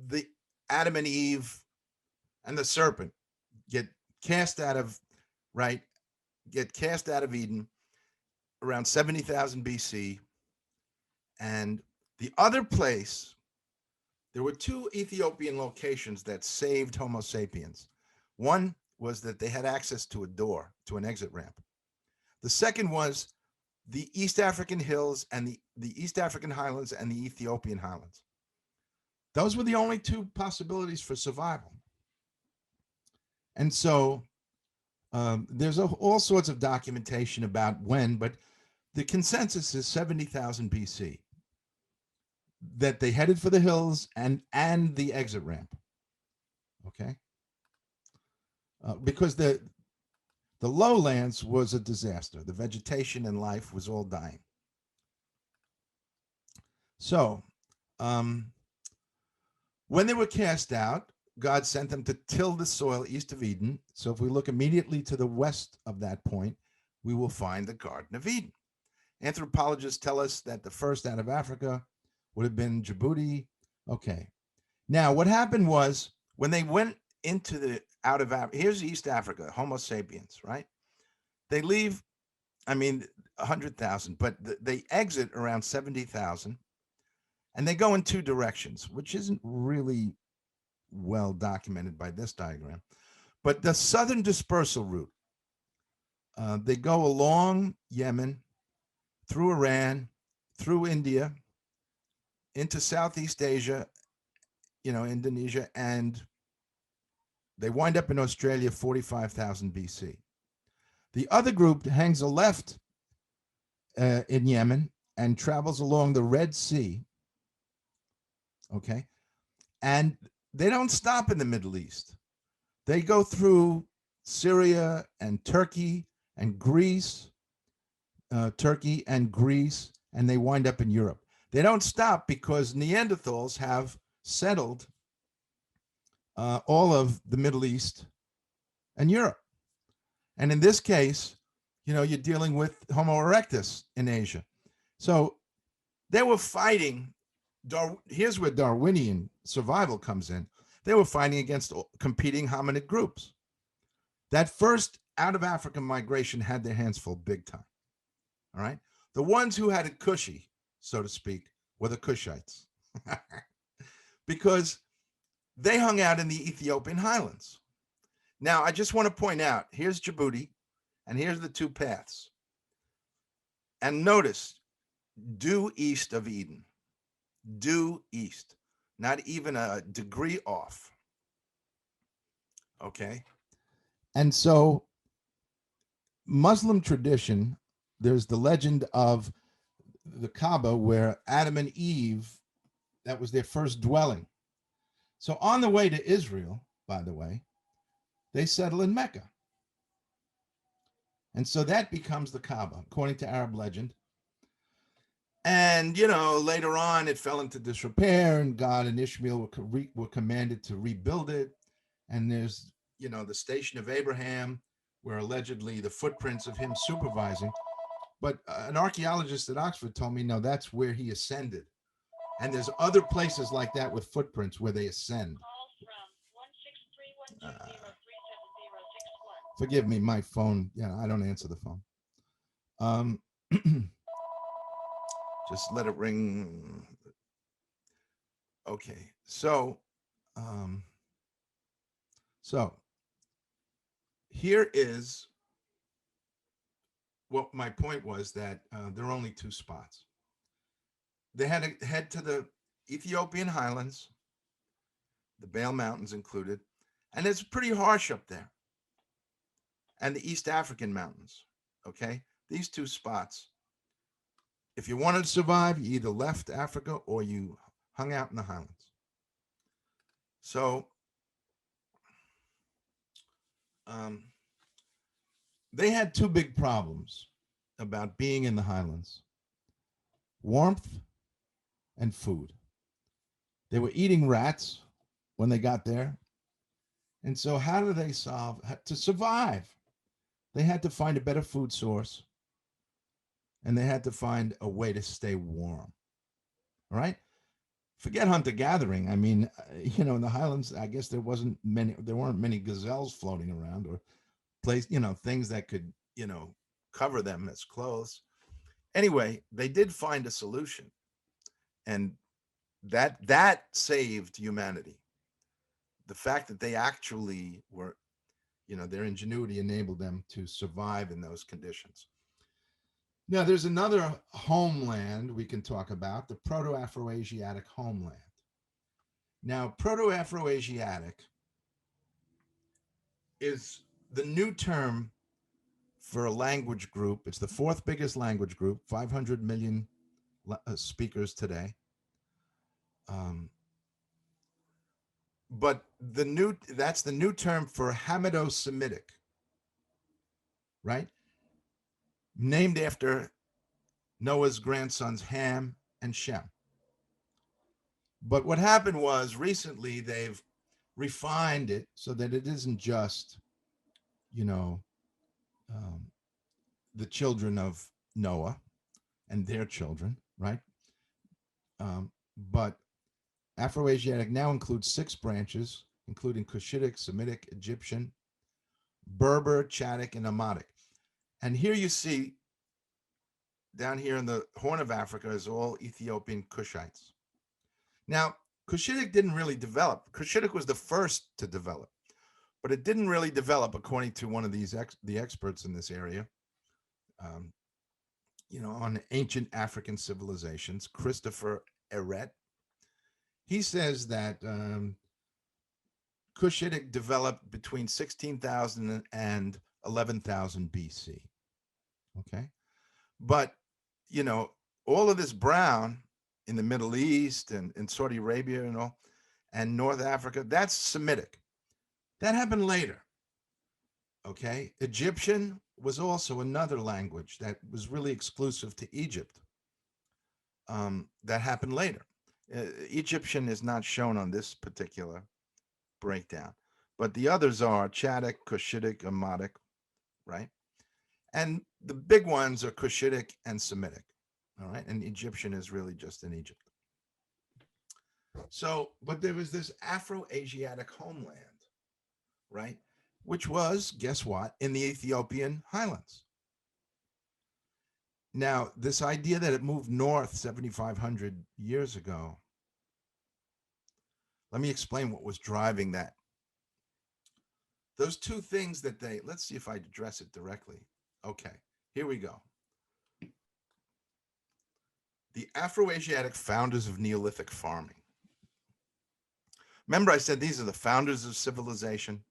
Speaker 2: the Adam and Eve and the serpent get cast out of Eden around 70,000 BC. And the other place, there were two Ethiopian locations that saved Homo sapiens. One was that they had access to a door, to an exit ramp. The second was the East African hills and the East African highlands and the Ethiopian highlands. Those were the only two possibilities for survival. And so there's all sorts of documentation about when, but the consensus is 70,000 BC that they headed for the hills and the exit ramp. Okay. Because the lowlands was a disaster. The vegetation and life was all dying. So when they were cast out, God sent them to till the soil east of Eden. So if we look immediately to the west of that point, we will find the Garden of Eden. Anthropologists tell us that the first out of Africa would have been Djibouti. Okay. Now, what happened was when they went into out of Africa, here's East Africa, Homo sapiens, right? They leave, 100,000, but they exit around 70,000, and they go in two directions, which isn't really well documented by this diagram. But the southern dispersal route, they go along Yemen, through Iran, through India, into Southeast Asia, Indonesia, and they wind up in Australia 45,000 BC. The other group hangs a left in Yemen and travels along the Red Sea. Okay. And they don't stop in the Middle East. They go through Syria and Turkey and Greece, and they wind up in Europe. They don't stop because Neanderthals have settled all of the Middle East and Europe. And in this case, you're dealing with Homo erectus in Asia. So they were fighting. Here's where Darwinian survival comes in. They were fighting against competing hominid groups. That first out of Africa migration had their hands full big time. All right. The ones who had it cushy, so to speak, were the Cushites because they hung out in the Ethiopian highlands. Now, I just want to point out, here's Djibouti, and here's the two paths. And notice, due east of Eden, due east, not even a degree off. Okay. And so Muslim tradition, there's the legend of the Kaaba where Adam and Eve, that was their first dwelling. So on the way to Israel, by the way, they settle in Mecca. And so that becomes the Kaaba, according to Arab legend. And, later on, it fell into disrepair, and God and Ishmael were commanded to rebuild it. And there's, the Station of Abraham, where allegedly the footprints of him supervising. But an archaeologist at Oxford told me, no, that's where he ascended. And there's other places like that with footprints where they ascend. Forgive me, my phone. I don't answer the phone. Just let it ring. Okay, so here is what my point was, that there are only two spots. They had to head to the Ethiopian highlands, the Bale Mountains included, and it's pretty harsh up there, and the East African mountains. Okay, these two spots. If you wanted to survive, you either left Africa or you hung out in the highlands. So they had two big problems about being in the highlands: warmth and food. They were eating rats when they got there. And so how do they solve to survive? They had to find a better food source, and they had to find a way to stay warm. All right. Forget hunter-gathering. I mean, in the highlands, I guess there weren't many gazelles floating around, or things that could, cover them as clothes. Anyway, they did find a solution, and that saved humanity. The fact that they actually were, their ingenuity enabled them to survive in those conditions. Now, there's another homeland we can talk about, the Proto-Afro-Asiatic Homeland. Now, Proto-Afro-Asiatic is the new term for a language group. It's the fourth biggest language group, 500 million speakers today. But that's the new term for Hamido-Semitic, right? Named after Noah's grandsons Ham and Shem. But what happened was recently they've refined it so that it isn't just, the children of Noah and their children, right? But Afroasiatic now includes 6 branches, including Cushitic, Semitic, Egyptian, Berber, Chadic, and Amadic. And here you see, down here in the Horn of Africa, is all Ethiopian Cushites. Now, Cushitic didn't really develop. Cushitic was the first to develop, but it didn't really develop, according to one of the experts in this area, on ancient African civilizations, Christopher Eret. He says that Cushitic developed between 16,000 and 11,000 BC. Okay. But, all of this brown in the Middle East and in Saudi Arabia and all, and North Africa, that's Semitic. That happened later. Okay. Egyptian was also another language that was really exclusive to Egypt. That happened later. Egyptian is not shown on this particular breakdown, but the others are Chadic, Cushitic, Amadic, right? And the big ones are Cushitic and Semitic, all right? And Egyptian is really just in Egypt. So, but there was this Afro-Asiatic homeland, right? Which was, guess what, in the Ethiopian highlands. Now, this idea that it moved north 7,500 years ago, let me explain what was driving that. Those two things that let's see if I address it directly. Okay, here we go. The Afro-Asiatic founders of Neolithic farming. Remember I said these are the founders of civilization?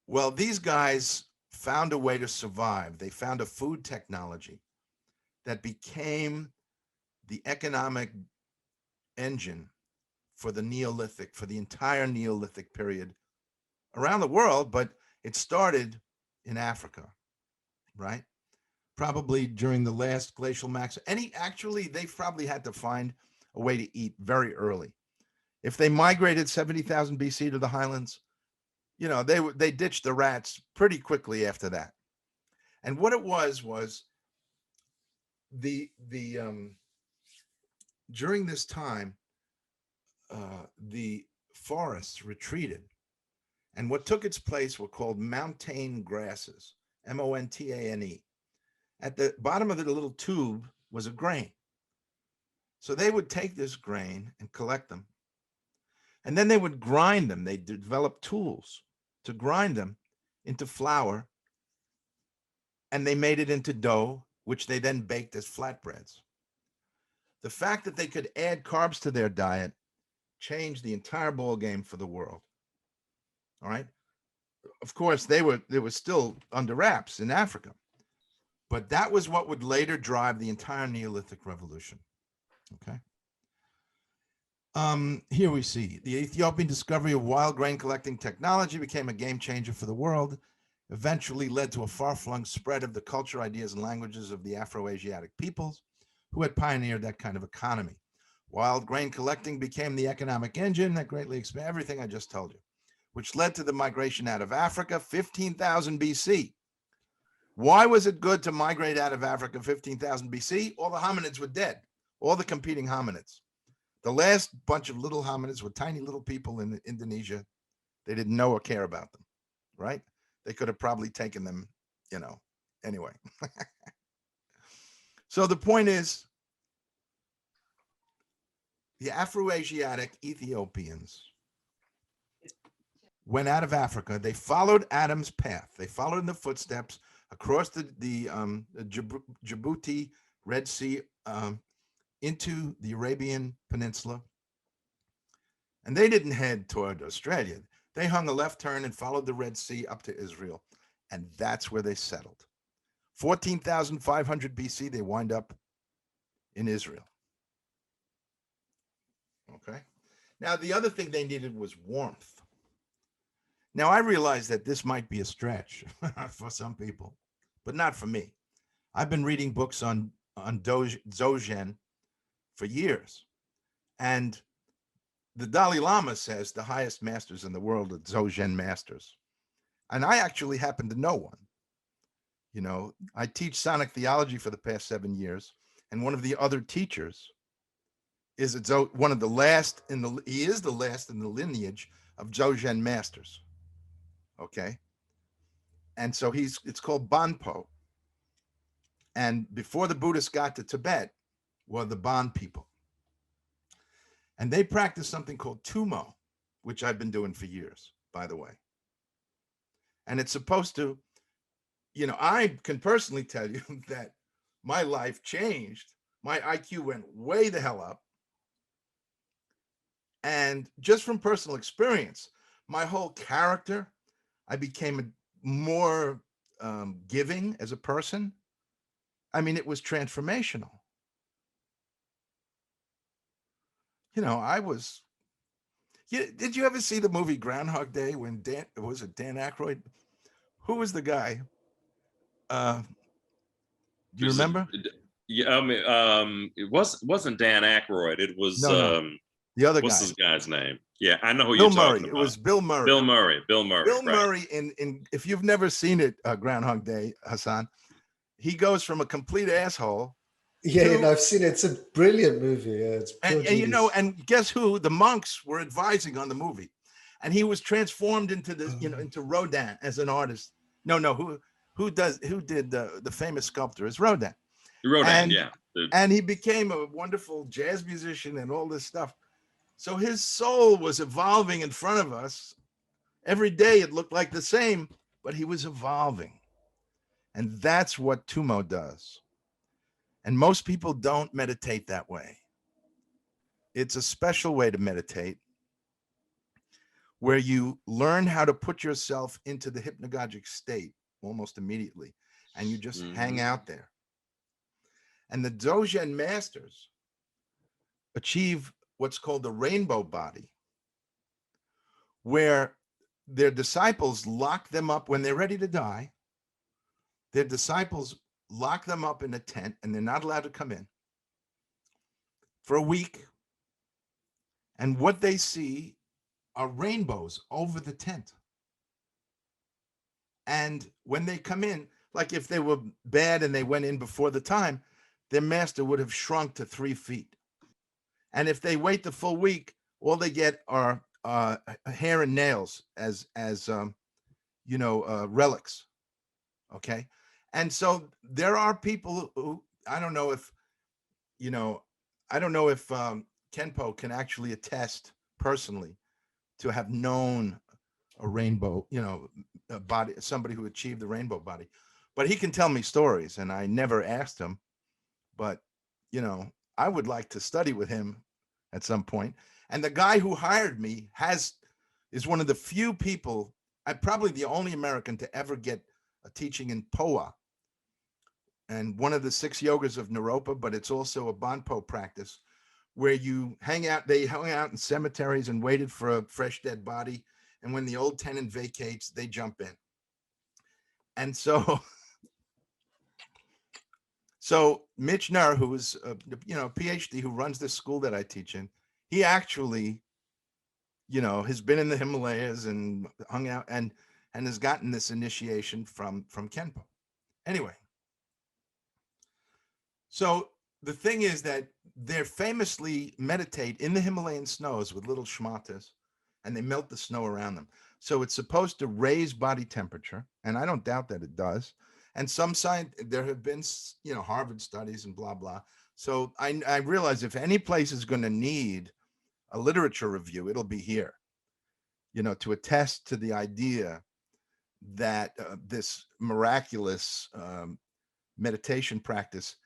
Speaker 2: Well, these guys found a way to survive. They found a food technology that became the economic engine for the Neolithic, for the entire Neolithic period around the world, but it started in Africa, right? Probably during the last glacial max. Actually, they probably had to find a way to eat very early. If they migrated 70,000 BC to the highlands, you know, they ditched the rats pretty quickly after that. And what it was during this time, the forests retreated, and what took its place were called montane grasses, Montane. At the bottom of the little tube was a grain. So they would take this grain and collect them, and then they would grind them. They developed tools to grind them into flour, and they made it into dough, which they then baked as flatbreads. The fact that they could add carbs to their diet changed the entire ball game for the world. All right. Of course, they were still under wraps in Africa, but that was what would later drive the entire Neolithic revolution. Okay. Here we see the Ethiopian discovery of wild grain collecting technology became a game changer for the world, eventually led to a far-flung spread of the culture, ideas, and languages of the Afro-Asiatic peoples who had pioneered that kind of economy. Wild grain collecting became the economic engine that greatly expanded everything I just told you, which led to the migration out of Africa 15,000 BC. Why was it good to migrate out of Africa 15,000 BC? All the hominids were dead, all the competing hominids. The last bunch of little hominids were tiny little people in Indonesia. They didn't know or care about them, right? They could have probably taken them, you know, anyway. So the point is, the Afro-Asiatic Ethiopians went out of Africa. They followed Adam's path. They followed in the footsteps across the Djibouti Red Sea into the Arabian Peninsula. And they didn't head toward Australia. They hung a left turn and followed the Red Sea up to Israel. And that's where they settled. 14,500 BC, they wind up in Israel. Okay. Now, the other thing they needed was warmth. Now, I realize that this might be a stretch for some people, but not for me. I've been reading books on Dzogchen for years. And the Dalai Lama says the highest masters in the world are Dzogchen masters. And I actually happen to know one. You know, I teach Sonic theology for the past 7 years. And one of the other teachers is one of the last he is the last in the lineage of Dzogchen masters. Okay. And so it's called Banpo. And before the Buddhists got to Tibet were the Bon people. And they practice something called Tumo, which I've been doing for years, by the way. And it's supposed to, you know, I can personally tell you that my life changed. My IQ went way the hell up. And just from personal experience, my whole character, I became more giving as a person. I mean, it was transformational. I was. Did you ever see the movie Groundhog Day when Dan Aykroyd? Who was the guy? Do you remember?
Speaker 3: Yeah, I mean, it wasn't Dan Aykroyd. It was
Speaker 2: No. The other
Speaker 3: what's
Speaker 2: guy.
Speaker 3: this guy's name? Yeah, I know who
Speaker 2: Bill
Speaker 3: you're
Speaker 2: Murray.
Speaker 3: talking about.
Speaker 2: It was Bill Murray.
Speaker 3: Bill Murray.
Speaker 2: Bill
Speaker 3: right.
Speaker 2: Murray in if you've never seen it, Groundhog Day, Hassan, he goes from a complete asshole.
Speaker 1: Yeah, I've seen it. It's a brilliant movie. Yeah, it's
Speaker 2: and and guess who? The monks were advising on the movie, and he was transformed into into Rodin as an artist. No, who did the famous sculptor is Rodin.
Speaker 3: Rodin, yeah.
Speaker 2: And he became a wonderful jazz musician and all this stuff. So his soul was evolving in front of us. Every day it looked like the same, but he was evolving. And that's what Tumo does. And most people don't meditate that way. It's a special way to meditate where you learn how to put yourself into the hypnagogic state almost immediately, and you just hang out there. And the Dzogchen masters achieve what's called the rainbow body, where their disciples lock them up when they're ready to die. Their disciples lock them up in a tent, and they're not allowed to come in for a week. And what they see are rainbows over the tent. And when they come in, like if they were bad and they went in before the time, their master would have shrunk to 3 feet. And if they wait the full week, all they get are hair and nails as relics. Okay. And so there are people who, I don't know if Kenpo can actually attest personally to have known a rainbow, a body, somebody who achieved the rainbow body, but he can tell me stories, and I never asked him, but I would like to study with him at some point. And the guy who hired me is one of the few people, probably the only American to ever get a teaching in Poa, and one of the 6 yogas of Naropa, but it's also a Bonpo practice where you hang out. They hung out in cemeteries and waited for a fresh dead body. And when the old tenant vacates, they jump in. And so Mitch Nur, who is a PhD who runs this school that I teach in, he actually, has been in the Himalayas and hung out and has gotten this initiation from Kenpo. Anyway, so the thing is that they famously meditate in the Himalayan snows with little shmatas, and they melt the snow around them. So it's supposed to raise body temperature, and I don't doubt that it does. And there have been, Harvard studies and blah, blah. So I realize if any place is going to need a literature review, it'll be here, to attest to the idea that this miraculous meditation practice,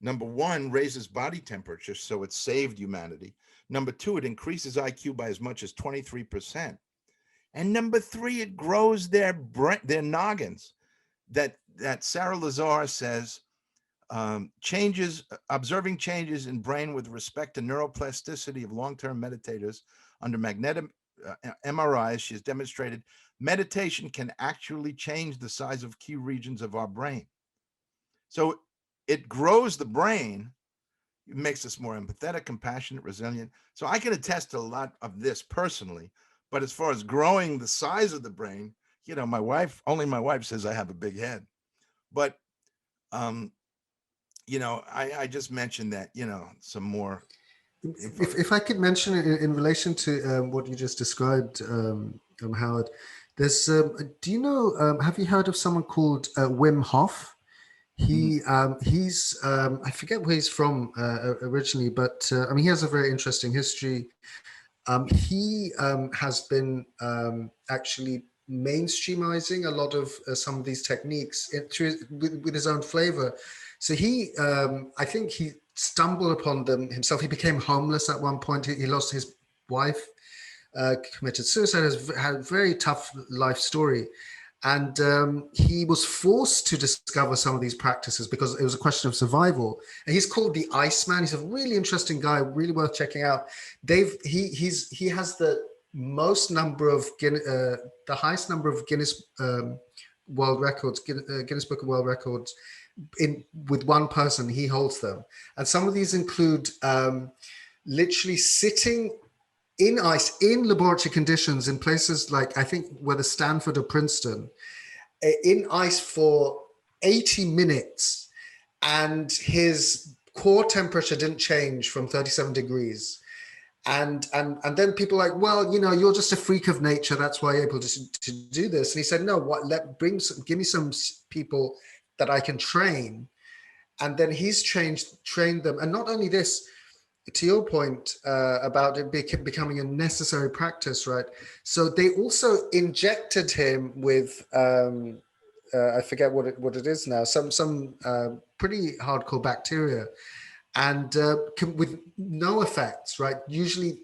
Speaker 2: number one, raises body temperature, so it saved humanity. Number two, it increases IQ by as much as 23%. And number three, it grows their noggins. That Sarah Lazar says, observing changes in brain with respect to neuroplasticity of long-term meditators under magnetic MRIs, she has demonstrated meditation can actually change the size of key regions of our brain. So it grows the brain, it makes us more empathetic, compassionate, resilient. So I can attest to a lot of this personally, but as far as growing the size of the brain, only my wife says I have a big head. But, I just mentioned that, some more.
Speaker 1: If I could mention in relation to what you just described, Howard, there's, have you heard of someone called Wim Hof? He's, I forget where he's from originally, but he has a very interesting history. He has been actually mainstreamizing a lot of some of these techniques with his own flavor. So he, I think he stumbled upon them himself. He became homeless at one point. He lost his wife, committed suicide, had a very tough life story. And he was forced to discover some of these practices because it was a question of survival. And he's called the Iceman. He's a really interesting guy, really worth checking out. He has the most number of the highest number of Guinness World Records, Guinness Book of World Records. With one person, he holds them. And some of these include literally sitting in ice, in laboratory conditions, in places like, I think, whether Stanford or Princeton, in ice for 80 minutes. And his core temperature didn't change from 37 degrees. And then people are like, well, you know, you're just a freak of nature. That's why you're able to do this. And he said, no, give me some people that I can train. And then he's trained them. And not only this, to your point about it becoming a necessary practice, right? So they also injected him with, I forget what it is now, some pretty hardcore bacteria, and with no effects, right? Usually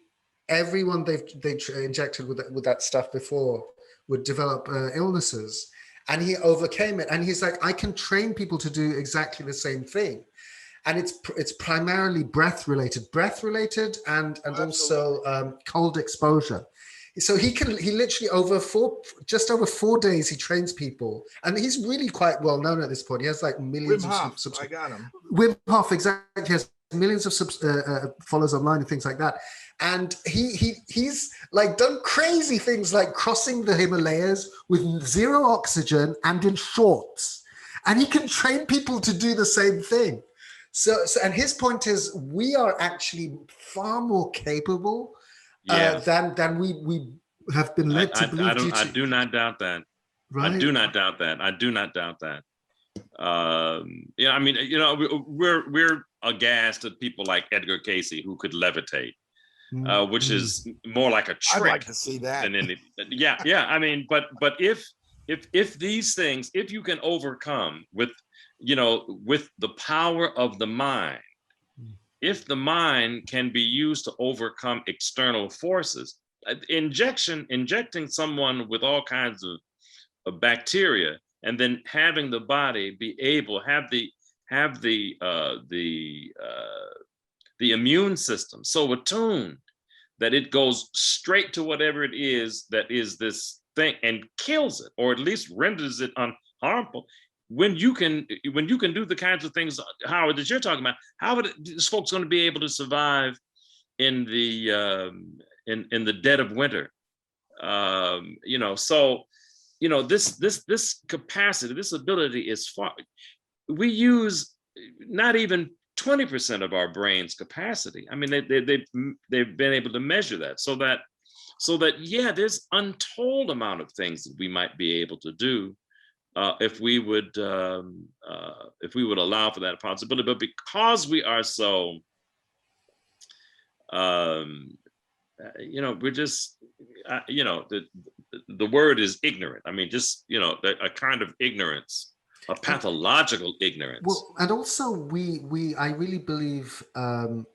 Speaker 1: everyone they injected with that stuff before would develop illnesses, and he overcame it. And he's like, I can train people to do exactly the same thing. And it's primarily breath related, and also cold exposure. So he literally just over 4 days, he trains people, and he's really quite well known at this point. He has like millions
Speaker 2: Wim Hof,
Speaker 1: of
Speaker 2: I got him.
Speaker 1: Wim Hof, exactly, he has millions of followers online and things like that. And he's like done crazy things like crossing the Himalayas with zero oxygen and in shorts, and he can train people to do the same thing. So and his point is, we are actually far more capable than we have been led to believe.
Speaker 3: I do not doubt that. Right? I do not doubt that. Yeah, I mean, you know, we're aghast at people like Edgar Cayce, who could levitate, which is more like a trick.
Speaker 2: I'd like to see that.
Speaker 3: Than anything. Yeah. I mean, but if these things, if you can overcome with the power of the mind, if the mind can be used to overcome external forces, injecting someone with all kinds of bacteria, and then having the body be able have the immune system so attuned that it goes straight to whatever it is that is this thing and kills it, or at least renders it unharmful. When you can do the kinds of things, Howard, that you're talking about, how are these folks going to be able to survive in the dead of winter? This capacity, this ability is far. We use not even 20% of our brain's capacity. I mean, they've been able to measure that, so that yeah, there's untold amount of things that we might be able to do. If we would allow for that possibility, but because we are so, we're just, the word is ignorant. I mean, just a kind of ignorance, a pathological ignorance.
Speaker 1: Well, and also I really believe the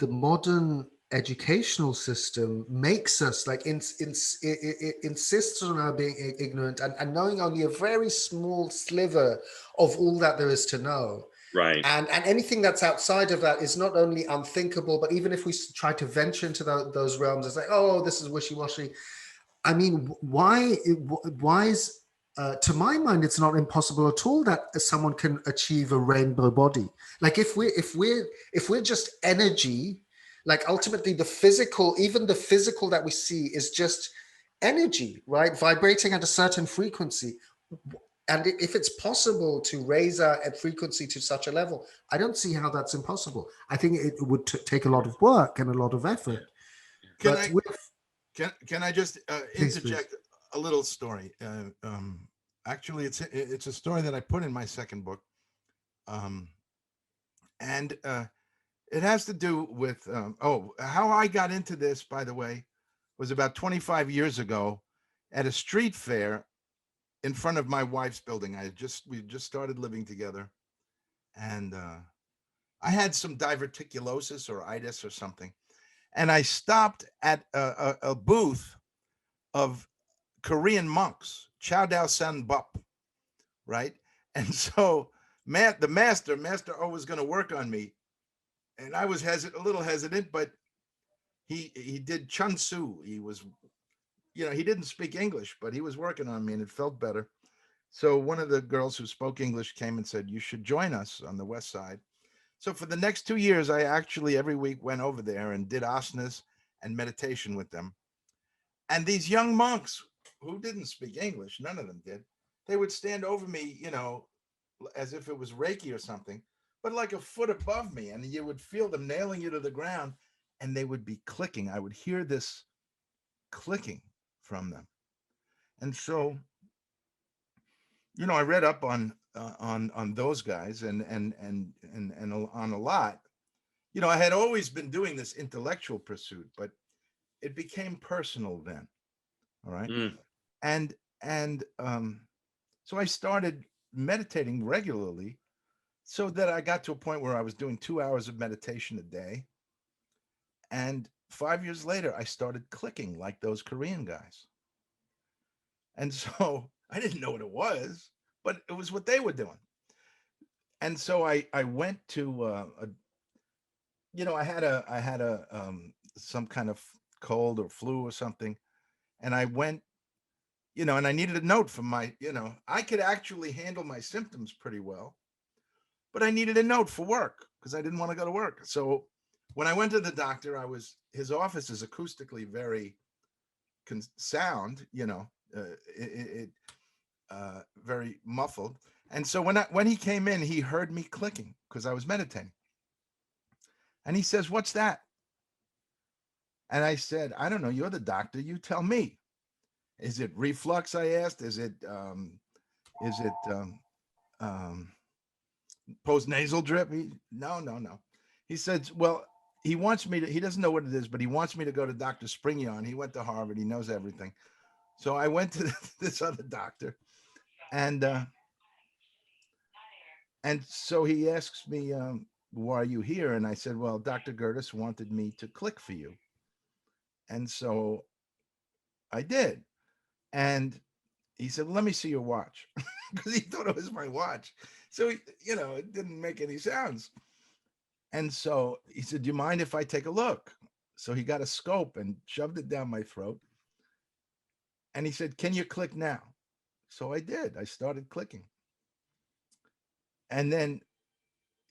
Speaker 1: modern educational system makes us like insists on our being ignorant and knowing only a very small sliver of all that there is to know.
Speaker 3: Right.
Speaker 1: And anything that's outside of that is not only unthinkable, but even if we try to venture into those realms, it's like, oh, this is wishy-washy. I mean, why is to my mind, it's not impossible at all that someone can achieve a rainbow body. Like if we're just energy. Like ultimately the physical that we see is just energy, right? Vibrating at a certain frequency. And if it's possible to raise our frequency to such a level, I don't see how that's impossible. I think it would take a lot of work and a lot of effort.
Speaker 2: Can I just interject a little story? Actually, it's a story that I put in my second book. It has to do with, how I got into this, by the way, was about 25 years ago at a street fair in front of my wife's building. We just started living together, and I had some diverticulosis or itis or something. And I stopped at a booth of Korean monks, Chow Dao San Bup, right? And so the master O was going to work on me, and I was a little hesitant, but he did Chun Tzu. He was, he didn't speak English, but he was working on me, and it felt better. So one of the girls who spoke English came and said, you should join us on the West Side. So for the next 2 years, I actually every week went over there and did asanas and meditation with them. And these young monks who didn't speak English, none of them did, they would stand over me, as if it was Reiki or something, but like a foot above me. And you would feel them nailing you to the ground, and they would be clicking. I would hear this clicking from them. And so, I read up on those guys and on a lot. I had always been doing this intellectual pursuit, but it became personal then. All right. And so I started meditating regularly, so that I got to a point where I was doing 2 hours of meditation a day. And 5 years later, I started clicking like those Korean guys. And so I didn't know what it was, but it was what they were doing. And so I went to I had some kind of cold or flu or something, and I went, and I needed a note from my, I could actually handle my symptoms pretty well, but I needed a note for work because I didn't want to go to work. So when I went to the doctor, his office is acoustically very sound, very muffled. And so when he came in, he heard me clicking because I was meditating. And he says, "What's that?" And I said, "I don't know. You're the doctor. You tell me. Is it reflux?" I asked. Is it post-nasal drip? No. He said, "Well, he wants me to, he doesn't know what it is, but he wants me to go to Dr. Springyon. He went to Harvard. He knows everything." So I went to this other doctor, and so he asks me, "Why are you here?" And I said, "Well, Dr. Gertis wanted me to click for you." And so I did. And he said, "Let me see your watch," because he thought it was my watch. So, it didn't make any sounds. And so he said, "Do you mind if I take a look?" So he got a scope and shoved it down my throat. And he said, "Can you click now?" So I did. I started clicking. And then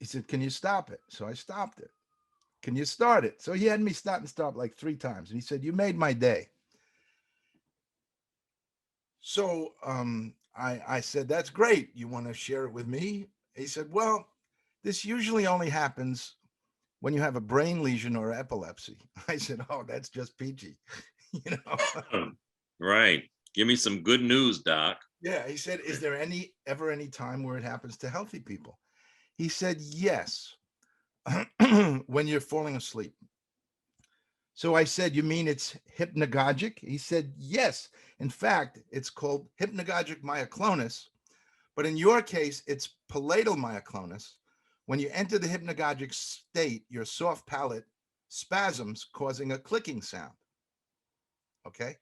Speaker 2: he said, "Can you stop it?" So I stopped it. "Can you start it?" So he had me stop and stop like 3 times. And he said, "You made my day." So I said, "That's great. You want to share it with me?" He said, "Well, this usually only happens when you have a brain lesion or epilepsy." I said, "Oh, that's just peachy."
Speaker 3: Right. Give me some good news, Doc.
Speaker 2: Yeah. He said, "Is there ever any time where it happens to healthy people?" He said, "Yes, when you're falling asleep." So I said, "You mean it's hypnagogic?" He said, "Yes. In fact, it's called hypnagogic myoclonus. But in your case, it's palatal myoclonus. When you enter the hypnagogic state, your soft palate spasms, causing a clicking sound." Okay.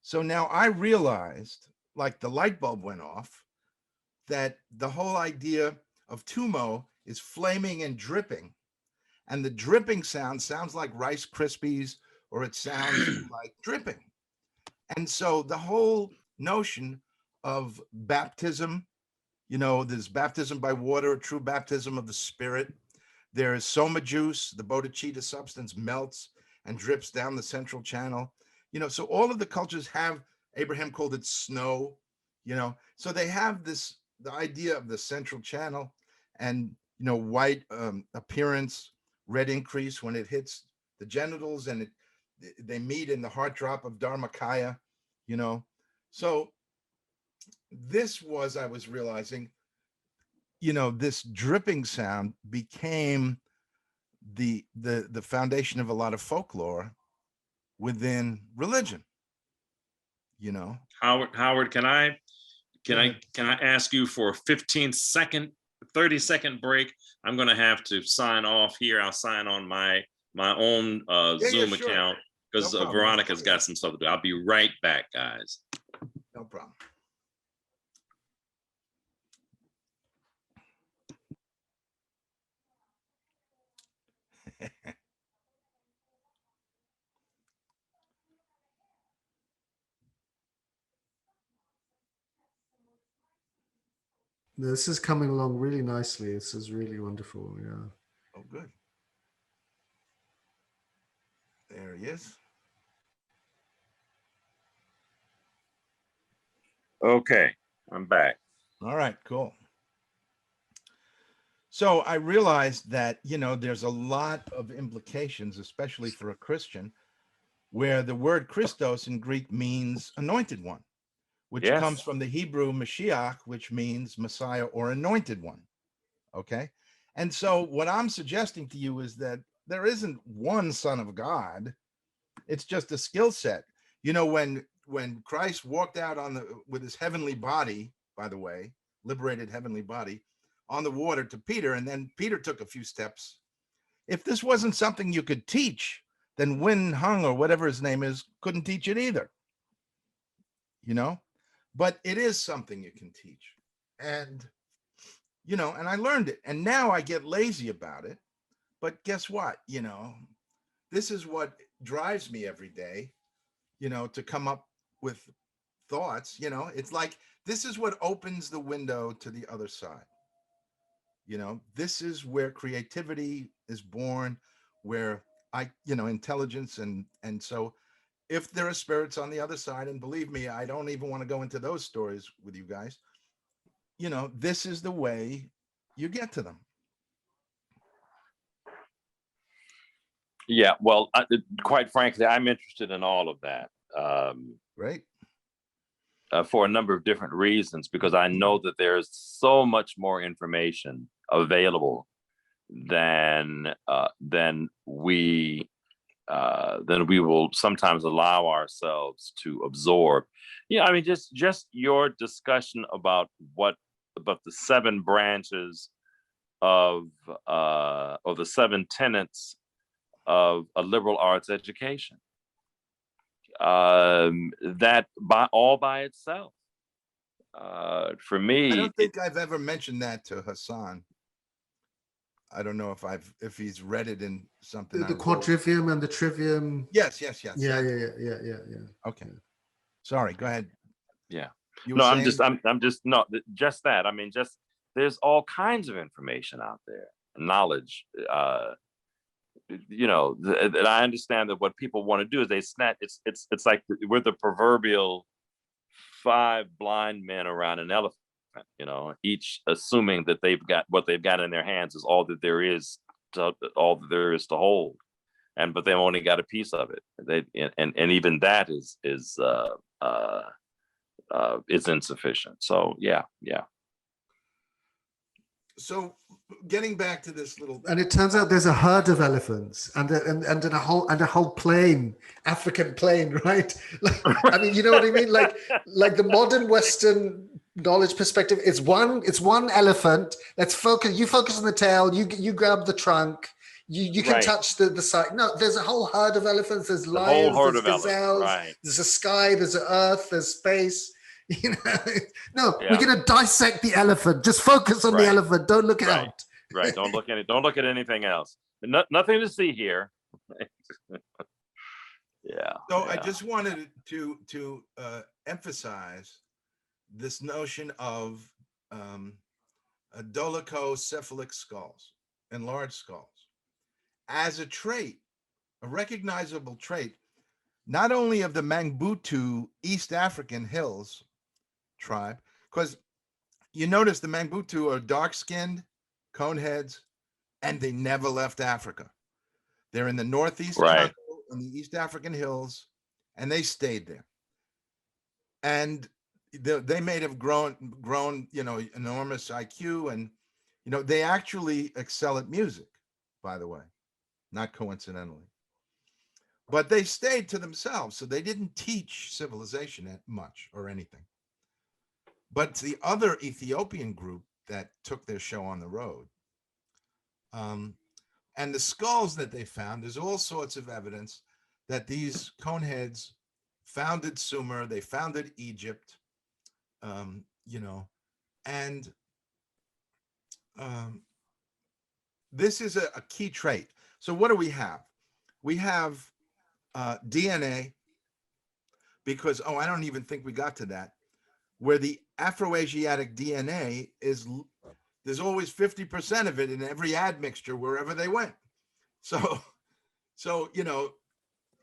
Speaker 2: So now I realized, like the light bulb went off, that the whole idea of tumo is flaming and dripping. And the dripping sounds like Rice Krispies, or it sounds like dripping. And so the whole notion of baptism, there's baptism by water, a true baptism of the Spirit. There is soma juice, the bodhicitta substance melts and drips down the central channel. So all of the cultures have, Abraham called it snow, so they have the idea of the central channel and, white appearance, red increase when it hits the genitals, and they meet in the heart drop of Dharmakaya, So this was, I was realizing, this dripping sound became the foundation of a lot of folklore within religion.
Speaker 3: Howard, can I ask you for a 15-second, 30-second break? I'm going to have to sign off here. I'll sign on my own Zoom account because Veronica's got some stuff to do. I'll be right back, guys.
Speaker 2: No problem.
Speaker 1: This is coming along really nicely. This is really wonderful. Yeah.
Speaker 2: Oh, good. There he is.
Speaker 3: Okay, I'm back.
Speaker 2: All right, cool. So I realized that, there's a lot of implications, especially for a Christian, where the word Christos in Greek means anointed one, which
Speaker 3: Yes.
Speaker 2: comes from the Hebrew Mashiach, which means Messiah or anointed one. Okay. And so what I'm suggesting to you is that there isn't one Son of God. It's just a skill set. When Christ walked out with his heavenly body, by the way, liberated heavenly body, on the water to Peter, and then Peter took a few steps. If this wasn't something you could teach, then Win Hung or whatever his name is couldn't teach it either. But it is something you can teach. And and I learned it. And now I get lazy about it. But guess what? This is what drives me every day, to come up with thoughts. It's like, this is what opens the window to the other side. This is where creativity is born, where intelligence. And so if there are spirits on the other side, and believe me, I don't even want to go into those stories with you guys, this is the way you get to them.
Speaker 3: Yeah, well, quite frankly, I'm interested in all of that.
Speaker 2: Right.
Speaker 3: For a number of different reasons, because I know that there's so much more information available than we will sometimes allow ourselves to absorb. Yeah, I mean, just your discussion about the 7 branches of or the 7 tenets of a liberal arts education. That by itself, for me,
Speaker 2: I don't think I've ever mentioned that to Hassan. I don't know if he's read it in something.
Speaker 1: The quadrivium and the trivium.
Speaker 2: Yes.
Speaker 1: Yeah.
Speaker 2: Okay. Sorry, go ahead.
Speaker 3: Yeah.
Speaker 2: No,
Speaker 3: I'm just that. I mean, there's all kinds of information out there, knowledge. That I understand that what people want to do is they snatch. It's like we're the proverbial 5 blind men around an elephant. Each assuming that what they've got in their hands is all that there is to hold, but they've only got a piece of it. And even that is insufficient. So yeah.
Speaker 2: So getting back to this little,
Speaker 1: and it turns out there's a herd of elephants and a whole plain, African plain, right? I mean, you know what I mean? Like the modern Western knowledge perspective, it's one elephant. Let's focus. You focus on the tail. You grab the trunk. You can touch the side. No, there's a whole herd of elephants. There's lions. There's gazelles. Right. There's a sky. There's an earth. There's space. We're going to dissect the elephant. Just focus on the elephant. Don't look out.
Speaker 3: Right. Don't look at anything else. Nothing to see here. Yeah.
Speaker 2: So I just wanted to emphasize this notion of dolichocephalic skulls, enlarged skulls, as a trait, a recognizable trait, not only of the Mangbutu East African Hills tribe, because you notice the Mangbutu are dark-skinned, coneheads, and they never left Africa. They're in the northeast Congo, in the East African Hills, and they stayed there. And they may have grown, enormous IQ, and they actually excel at music, by the way, not coincidentally. But they stayed to themselves, so they didn't teach civilization much or anything. But the other Ethiopian group that took their show on the road, and the skulls that they found, there's all sorts of evidence that these coneheads founded Sumer, they founded Egypt, and this is a key trait. So what do we have? We have DNA, because, I don't even think we got to that. where the Afroasiatic DNA is, there's always 50% of it in every admixture wherever they went. So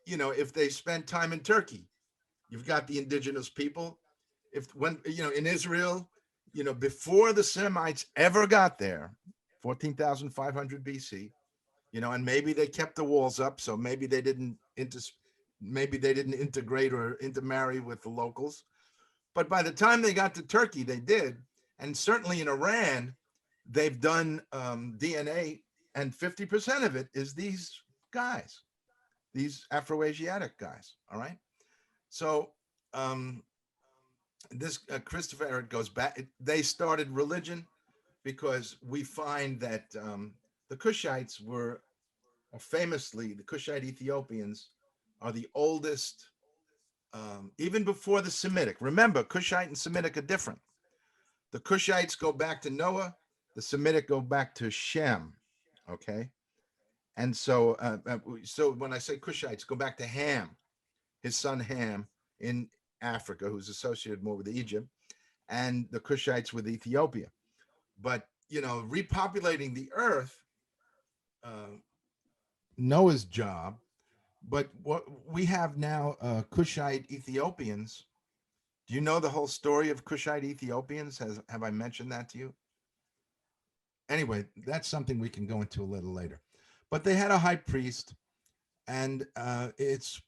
Speaker 2: if they spend time in Turkey, you've got the indigenous people. In Israel, before the Semites ever got there, 14,500 BC, and maybe they kept the walls up, so maybe they didn't integrate or intermarry with the locals. But by the time they got to Turkey, they did. And certainly in Iran, they've done DNA, and 50% of it is these guys, these Afroasiatic guys. All right. So this Christopher Ehret goes back. They started religion because we find that the Kushites were famously, the Kushite Ethiopians are the oldest, even before the Semitic. Remember, Kushite and Semitic are different. The Kushites go back to Noah. The Semitic go back to Shem. Okay. And so when I say Kushites, go back to Ham, his son Ham in Africa, who's associated more with Egypt, and the Kushites with Ethiopia. But, repopulating the earth, Noah's job. But what we have now, Kushite Ethiopians. Do you know the whole story of Kushite Ethiopians? Have I mentioned that to you? Anyway, that's something we can go into a little later. But they had a high priest, and it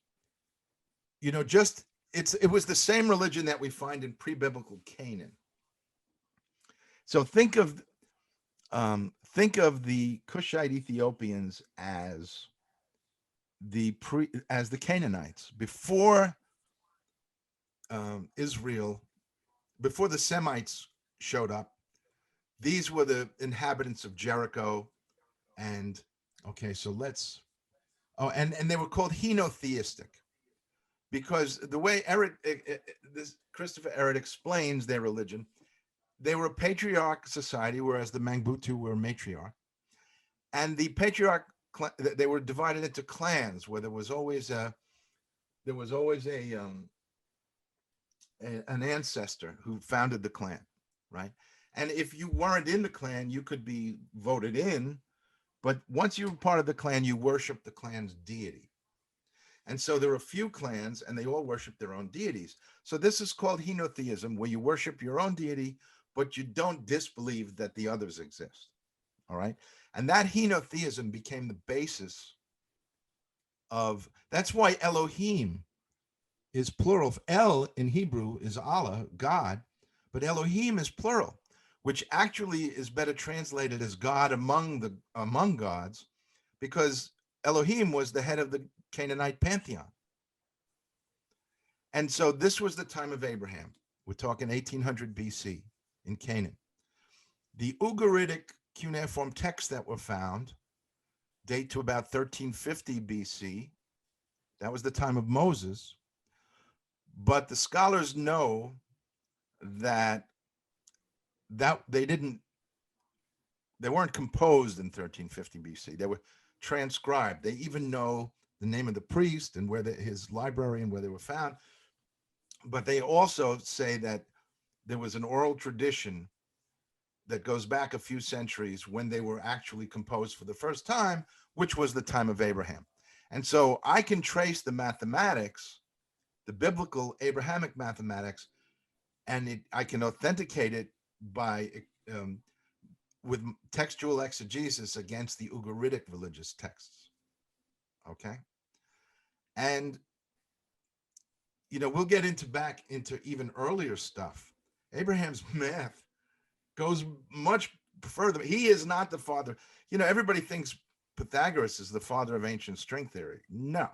Speaker 2: was the same religion that we find in pre-biblical Canaan. So think of the Kushite Ethiopians as the Canaanites before Israel, before the Semites showed up. These were the inhabitants of Jericho, and and they were called henotheistic because the way Christopher Ehret explains their religion, they were a patriarch society, whereas the Mangbutu were a matriarch, and the patriarch, they were divided into clans where there was always an ancestor who founded the clan, right? And if you weren't in the clan, you could be voted in, but once you were part of the clan, you worshiped the clan's deity. And so there are a few clans, and they all worship their own deities. So this is called henotheism, where you worship your own deity, but you don't disbelieve that the others exist. All right. And that henotheism became the basis of, that's why Elohim is plural. El in Hebrew is Allah, God, but Elohim is plural, which actually is better translated as God among gods, because Elohim was the head of the Canaanite pantheon. And so this was the time of Abraham. We're talking 1800 BC in Canaan. The Ugaritic cuneiform texts that were found date to about 1350 BC. That was the time of Moses. But the scholars know that they weren't composed in 1350 BC. They were transcribed. They even know the name of the priest and where his library and where they were found. But they also say that there was an oral tradition that goes back a few centuries when they were actually composed for the first time, which was the time of Abraham. And so I can trace the mathematics, the biblical Abrahamic mathematics, and I can authenticate it by with textual exegesis against the Ugaritic religious texts. Okay. And we'll get back into even earlier stuff. Abraham's math goes much further. He is not the father. Everybody thinks Pythagoras is the father of ancient string theory. No.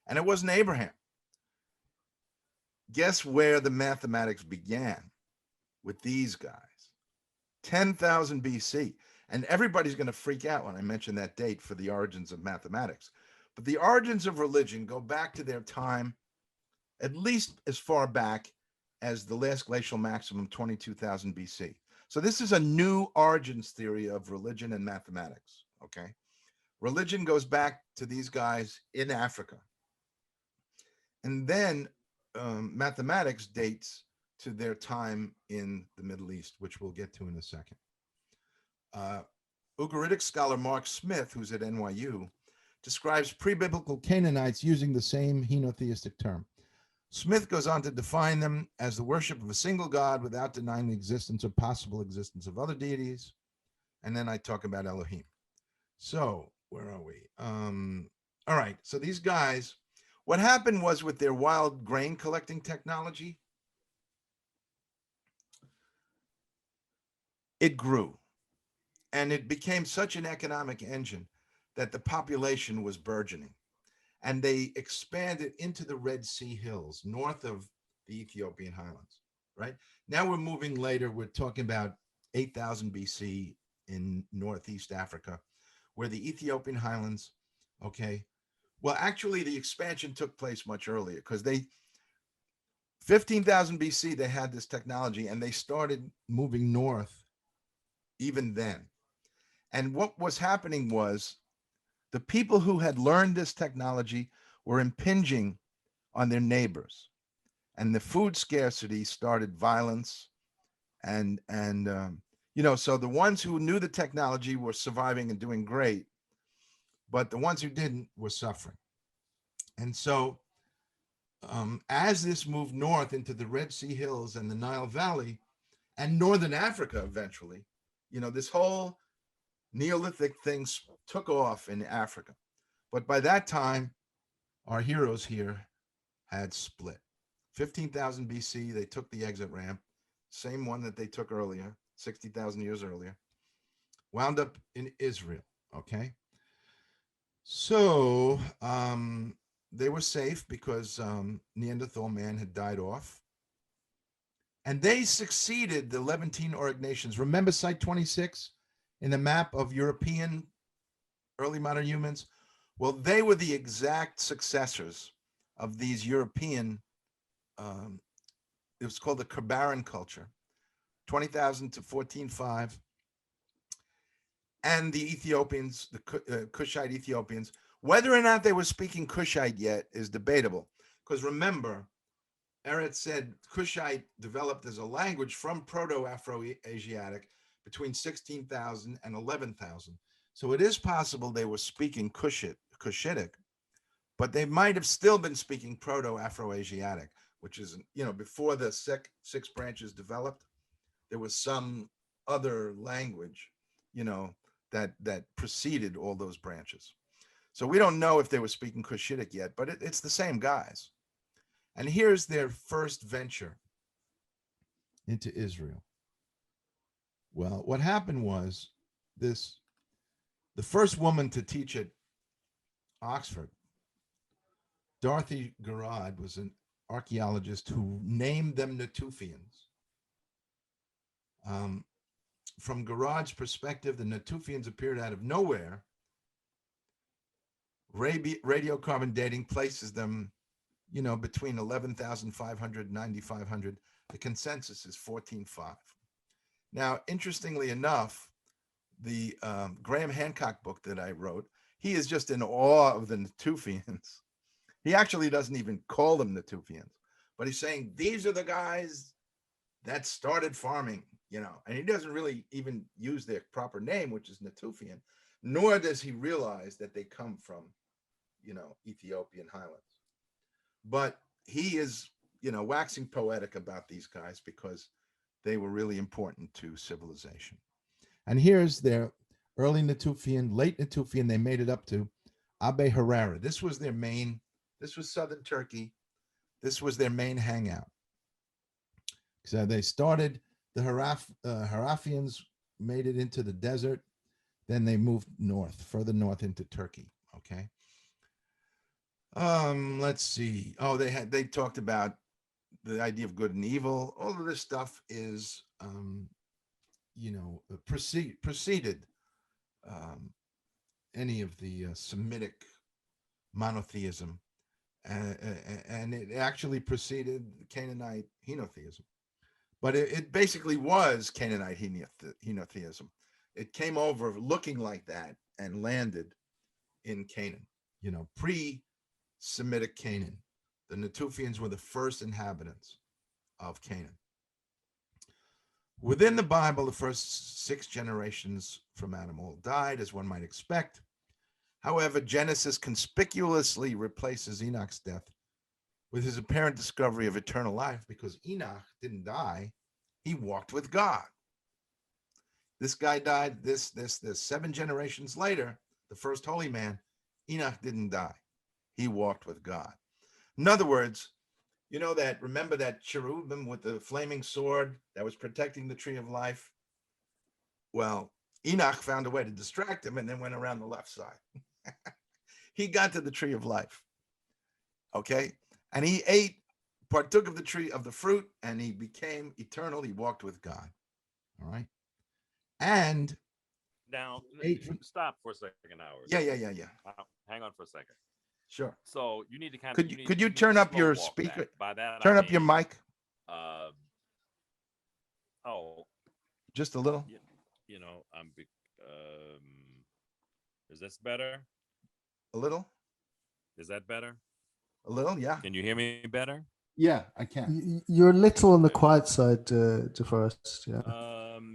Speaker 2: And it wasn't Abraham. Guess where the mathematics began? With these guys. 10,000 BC. And everybody's going to freak out when I mention that date for the origins of mathematics. But the origins of religion go back to their time, at least as far back as the last glacial maximum, 22,000 BC. So this is a new origins theory of religion and mathematics, okay? Religion goes back to these guys in Africa. And then mathematics dates to their time in the Middle East, which we'll get to in a second. Ugaritic scholar Mark Smith, who's at NYU, describes pre-biblical Canaanites using the same henotheistic term. Smith goes on to define them as the worship of a single God without denying the existence or possible existence of other deities. And then I talk about Elohim. So where are we? All right. So these guys, what happened was with their wild grain collecting technology, it grew. And it became such an economic engine that the population was burgeoning. And they expanded into the Red Sea hills, north of the Ethiopian highlands, right? Now we're moving later. We're talking about 8,000 BC in Northeast Africa, where the Ethiopian highlands, okay. Well, actually, the expansion took place much earlier because 15,000 BC, they had this technology and they started moving north even then. And what was happening was the people who had learned this technology were impinging on their neighbors, and the food scarcity started violence. And so the ones who knew the technology were surviving and doing great, but the ones who didn't were suffering. And so as this moved north into the Red Sea Hills and the Nile Valley and Northern Africa eventually, this whole Neolithic things took off in Africa. But by that time, our heroes here had split. 15,000 BC, they took the exit ramp, same one that they took earlier, 60,000 years earlier, wound up in Israel, okay? So they were safe because Neanderthal man had died off. And they succeeded the Levantine Auric nations. Remember site 26 in the map of European early modern humans? Well, they were the exact successors of these European, it was called the Kaabaran culture, 20,000 to 14.5. And the Ethiopians, the Kushite Ethiopians, whether or not they were speaking Kushite yet is debatable. Because remember, Eretz said Kushite developed as a language from Proto-Afro-Asiatic between 16,000 and 11,000. So it is possible they were speaking Cushitic, but they might have still been speaking Proto-Afro-Asiatic, which is, before the six branches developed, there was some other language, that preceded all those branches. So we don't know if they were speaking Cushitic yet, but it's the same guys. And here's their first venture into Israel. Well, what happened was the first woman to teach at Oxford, Dorothy Garrod, was an archaeologist who named them Natufians. From Garrod's perspective, the Natufians appeared out of nowhere. Radiocarbon dating places them, between 11,500 and 9,500. The consensus is 14.5. Now, interestingly enough, the Graham Hancock book that I wrote, he is just in awe of the Natufians. He actually doesn't even call them Natufians, but he's saying these are the guys that started farming, and he doesn't really even use their proper name, which is Natufian, nor does he realize that they come from, Ethiopian highlands. But he is, waxing poetic about these guys because they were really important to civilization. And here's their early Natufian, late Natufian, they made it up to Abe Harara. This was southern Turkey. This was their main hangout. So they started, the Harafians made it into the desert. Then they moved north, further north into Turkey, okay? Let's see. Oh, they talked about the idea of good and evil. All of this stuff is, preceded any of the Semitic monotheism, and it actually preceded Canaanite henotheism. But it basically was Canaanite henotheism. It came over looking like that and landed in Canaan, pre-Semitic Canaan. The Natufians were the first inhabitants of Canaan. Within the Bible, the first 6 generations from Adam all died, as one might expect. However, Genesis conspicuously replaces Enoch's death with his apparent discovery of eternal life, because Enoch didn't die. He walked with God. This guy died this 7 generations later, the first holy man. Enoch didn't die. He walked with God. In other words, you know that, remember that cherubim with the flaming sword that was protecting the tree of life? Well, Enoch found a way to distract him and then went around the left side. He got to the tree of life. Okay? And he partook of the tree of the fruit, and he became eternal. He walked with God. All right? And
Speaker 3: Now, stop for a second, Howard.
Speaker 2: Yeah.
Speaker 3: Hang on for a second.
Speaker 2: Sure.
Speaker 3: So you need to kind
Speaker 2: Could
Speaker 3: of
Speaker 2: you turn up your speaker?
Speaker 3: By that,
Speaker 2: turn up your mic. Just a little.
Speaker 3: You know, is this better?
Speaker 2: A little.
Speaker 3: Is that better?
Speaker 2: A little, yeah.
Speaker 3: Can you hear me better?
Speaker 2: Yeah, I can.
Speaker 4: You're a little on the quiet side, DeForest. Yeah.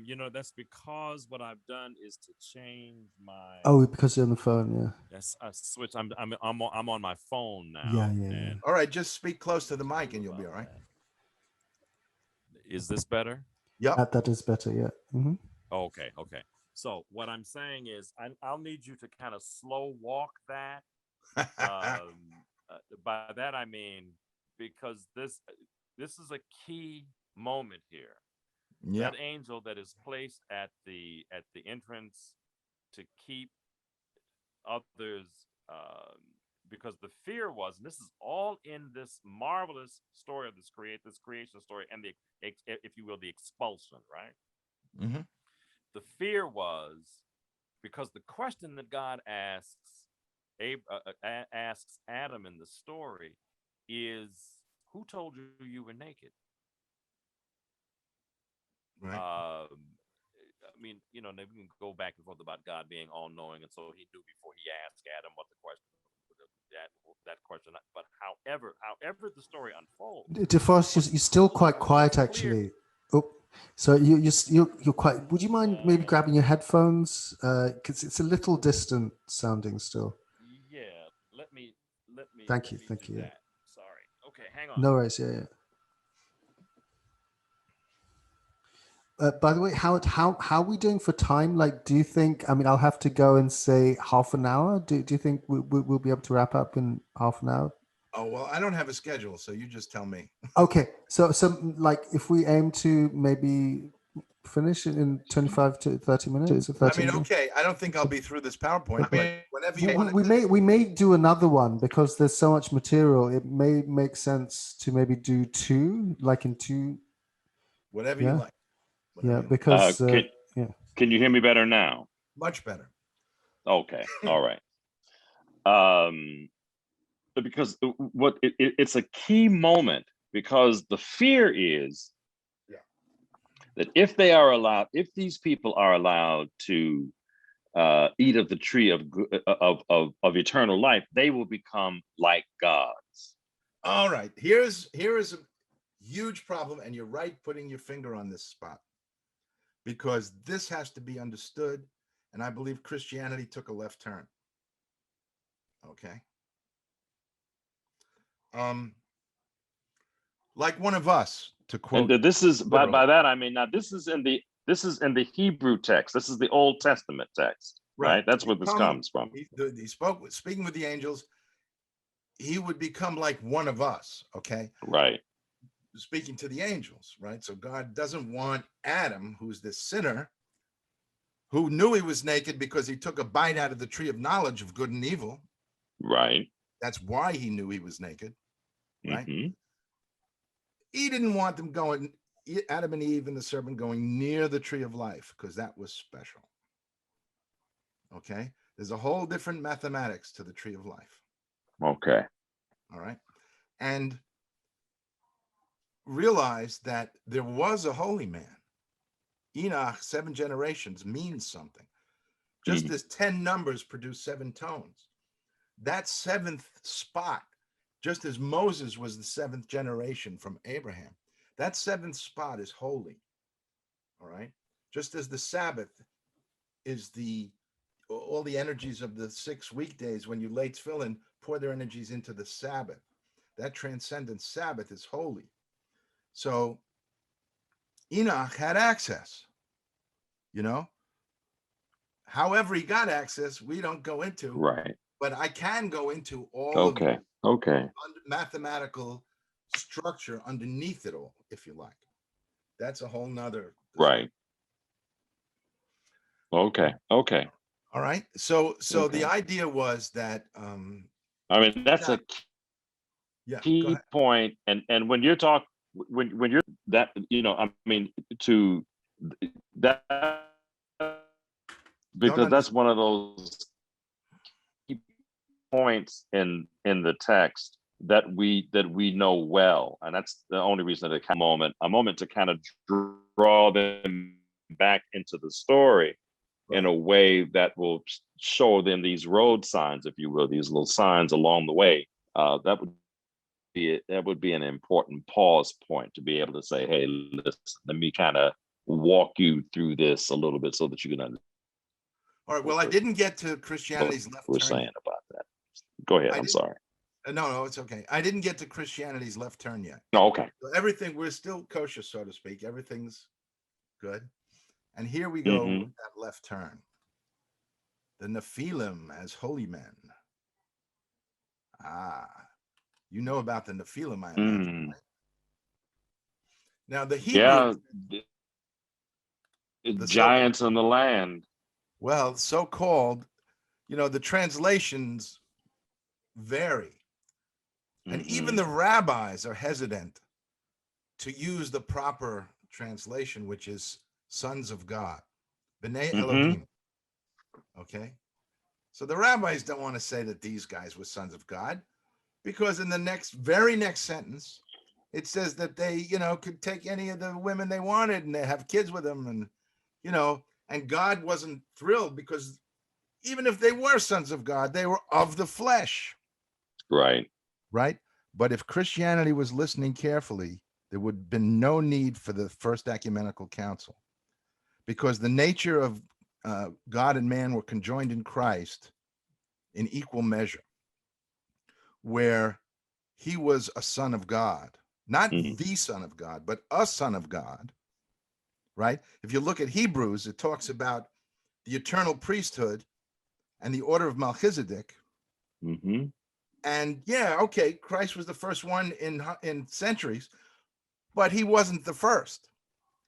Speaker 3: You know, that's because what I've done is to change my.
Speaker 4: Oh, because you're on the phone, yeah.
Speaker 3: Yes, I switched. I'm on my phone now.
Speaker 4: Yeah.
Speaker 2: All right, just speak close to the mic, and you'll be all right.
Speaker 3: Is this better?
Speaker 2: Yeah,
Speaker 4: that is better. Yeah. Mm-hmm.
Speaker 3: Okay. So what I'm saying is, I'll need you to kind of slow walk that. By that I mean, because this is a key moment here.
Speaker 2: Yeah.
Speaker 3: That angel that is placed at the entrance to keep others, because the fear was, and this is all in this marvelous story of this creation story, and the, if you will, the expulsion, right?
Speaker 2: Mm-hmm.
Speaker 3: The fear was because the question that God asks Adam in the story is, who told you you were naked?
Speaker 2: Right.
Speaker 3: I mean, you know, we can go back and forth about God being all-knowing, and so he knew before he asked Adam what the question, that question. But however the story unfolds,
Speaker 4: DeForest, you're still quite quiet, actually. Oh, so you're quite. Would you mind maybe grabbing your headphones? Because it's a little distant sounding still.
Speaker 3: Yeah, let me.
Speaker 4: Thank you.
Speaker 3: That. Sorry. Okay, hang on.
Speaker 4: No worries. Yeah. By the way, Howard, how are we doing for time? Like, do you think? I mean, I'll have to go and say half an hour. Do you think we'll be able to wrap up in half an hour?
Speaker 2: Oh well, I don't have a schedule, so you just tell me.
Speaker 4: Okay, so like if we aim to maybe finish it in 25 to 30 minutes.
Speaker 2: Okay. I don't think I'll be through this PowerPoint, but whenever you want.
Speaker 4: We may do another one because there's so much material. It may make sense to maybe do 2, like in 2.
Speaker 2: Whatever you like.
Speaker 4: Yeah, because
Speaker 3: Can you hear me better now?
Speaker 2: Much better.
Speaker 3: Okay, all right. Because it's a key moment, because the fear is that if these people are allowed to eat of the tree of eternal life, they will become like gods.
Speaker 2: All right. Here is a huge problem, and you're right putting your finger on this spot, because this has to be understood, and I believe Christianity took a left turn. Okay. Like one of us, to quote.
Speaker 3: And this is by that I mean, now this is in the Hebrew text. This is the Old Testament text, right? That's where this comes from.
Speaker 2: He spoke, speaking with the angels. He would become like one of us. Okay.
Speaker 3: Right.
Speaker 2: Speaking to the angels, right? So God doesn't want Adam, who's this sinner, who knew he was naked because he took a bite out of the tree of knowledge of good and evil.
Speaker 3: Right.
Speaker 2: That's why he knew he was naked. Right.
Speaker 3: Mm-hmm.
Speaker 2: He didn't want them going, Adam and Eve and the serpent going near the tree of life, because that was special. Okay. There's a whole different mathematics to the tree of life.
Speaker 3: Okay.
Speaker 2: All right. And realize that there was a holy man. Enoch, 7 generations means something. Just as 10 numbers produce 7 tones. That 7th spot, just as Moses was the 7th generation from Abraham, that 7th spot is holy. All right. Just as the Sabbath is all the energies of the 6 weekdays, when you lay tefillin, pour their energies into the Sabbath. That transcendent Sabbath is holy. So Enoch had access, you know. However he got access, we don't go into.
Speaker 3: Right.
Speaker 2: But I can go into all of the mathematical structure underneath it all, if you like. That's a whole nother.
Speaker 3: Right. Okay. Okay.
Speaker 2: All right. So the idea was that
Speaker 3: I mean, that's a key point. And when you're talking, when you're that, you know, I mean, to that, because that's one of those key points in the text that we know well, and that's the only reason that a moment to kind of draw them back into the story in a way that will show them these road signs, if you will, these little signs along the way. That would be an important pause point to be able to say, hey, listen, let me kind of walk you through this a little bit so that you can understand.
Speaker 2: All right. Well, I didn't get to Christianity's left turn.
Speaker 3: We're saying about that. Go ahead. I'm sorry.
Speaker 2: No, it's okay. I didn't get to Christianity's left turn yet.
Speaker 3: No, okay.
Speaker 2: So everything, we're still kosher, so to speak. Everything's good. And here we go with that left turn. The Nephilim as holy men. You know about the Nephilim, I imagine, right? Now, the Hebrew...
Speaker 3: the giants in the land.
Speaker 2: Well, so-called, you know, the translations vary. And even the rabbis are hesitant to use the proper translation, which is sons of God. B'nai Elohim. Okay? So the rabbis don't want to say that these guys were sons of God, because in the very next sentence, it says that they, you know, could take any of the women they wanted and they have kids with them, and, you know, and God wasn't thrilled, because even if they were sons of God, they were of the flesh.
Speaker 3: Right.
Speaker 2: Right. But if Christianity was listening carefully, there would have been no need for the First Ecumenical Council, because the nature of God and man were conjoined in Christ in equal measure, where he was a son of God, not the son of God, but a son of God. Right. If you look at Hebrews, it talks about the eternal priesthood and the order of Melchizedek. And yeah, okay, Christ was the first one in centuries, but he wasn't the first.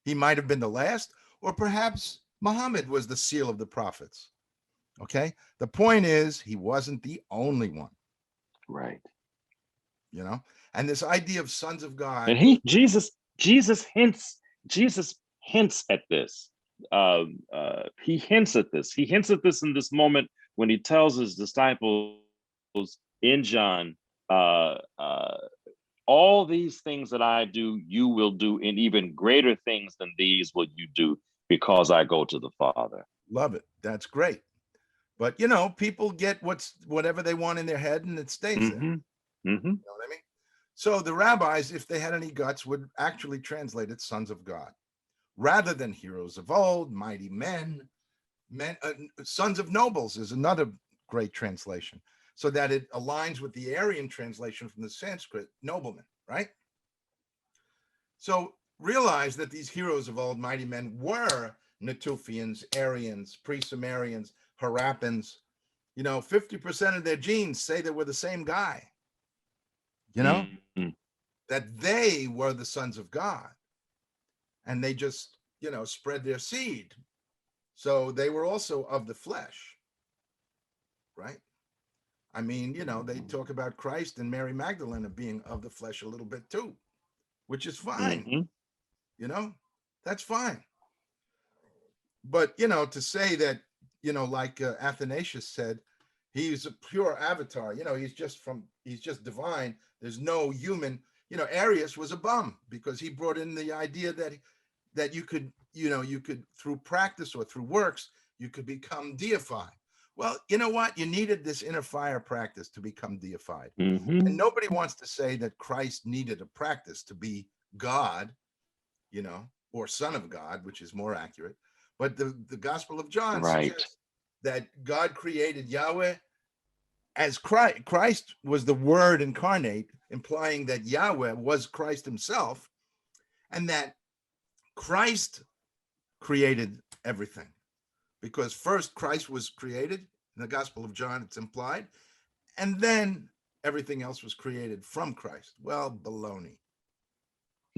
Speaker 2: He might have been the last, or perhaps Muhammad was the seal of the prophets. Okay, the point is, he wasn't the only one.
Speaker 3: Right.
Speaker 2: You know, and this idea of sons of God.
Speaker 3: And Jesus hints at this. He hints at this. He hints at this in this moment when he tells his disciples in John, all these things that I do, you will do, and even greater things than these will you do, because I go to the Father.
Speaker 2: Love it. That's great. But, you know, people get whatever they want in their head, and it stays there. You know what I mean? So the rabbis, if they had any guts, would actually translate it sons of God, rather than heroes of old, mighty men, sons of nobles is another great translation, so that it aligns with the Aryan translation from the Sanskrit, noblemen, right? So realize that these heroes of old, mighty men, were Natufians, Aryans, pre-Sumerians, Harappans. You know, 50% of their genes say they were the same guy. You know, that they were the sons of God, and they just, you know, spread their seed. So they were also of the flesh, right? I mean, you know, they talk about Christ and Mary Magdalene being of the flesh a little bit too, which is fine. You know, that's fine. But, you know, to say that, you know, like Athanasius said, he's a pure avatar, you know, he's just divine. There's no human, you know. Arius was a bum because he brought in the idea that you could, you know, you could, through practice or through works, you could become deified. Well, you know what? You needed this inner fire practice to become deified. And nobody wants to say that Christ needed a practice to be God, you know. or Son of God, which is more accurate. But the Gospel of John
Speaker 3: Right.
Speaker 2: suggests that God created Yahweh as Christ. Christ was the Word incarnate, implying that Yahweh was Christ himself, and that Christ created everything. Because first Christ was created, in the Gospel of John it's implied, and then everything else was created from Christ. Well, baloney.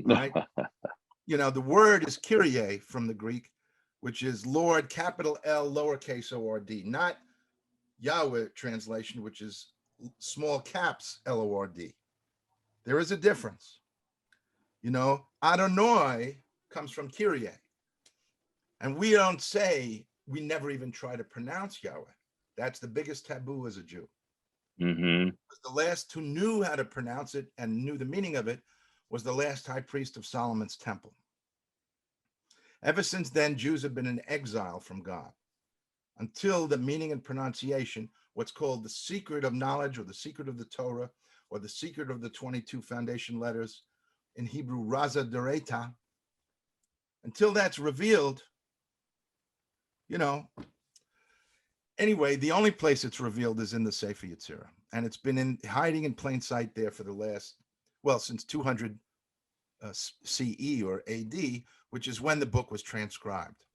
Speaker 2: Right? You know, the word is Kyrie from the Greek, which is Lord, capital L, lowercase O-R-D, not Yahweh translation, which is small caps L-O-R-D. There is a difference. You know, Adonai comes from Kyrie. And we don't say, we never even try to pronounce Yahweh. That's the biggest taboo as a Jew.
Speaker 3: Mm-hmm.
Speaker 2: The last who knew how to pronounce it and knew the meaning of it was the last high priest of Solomon's temple. Ever since then, Jews have been in exile from God until the meaning and pronunciation, what's called the secret of knowledge or the secret of the Torah or the secret of the 22 foundation letters, in Hebrew, Raza Dereta, until that's revealed, you know. Anyway, the only place it's revealed is in the Sefer Yetzirah, and it's been hiding in plain sight there for the last, well, since 200 CE or AD, which is when the book was transcribed.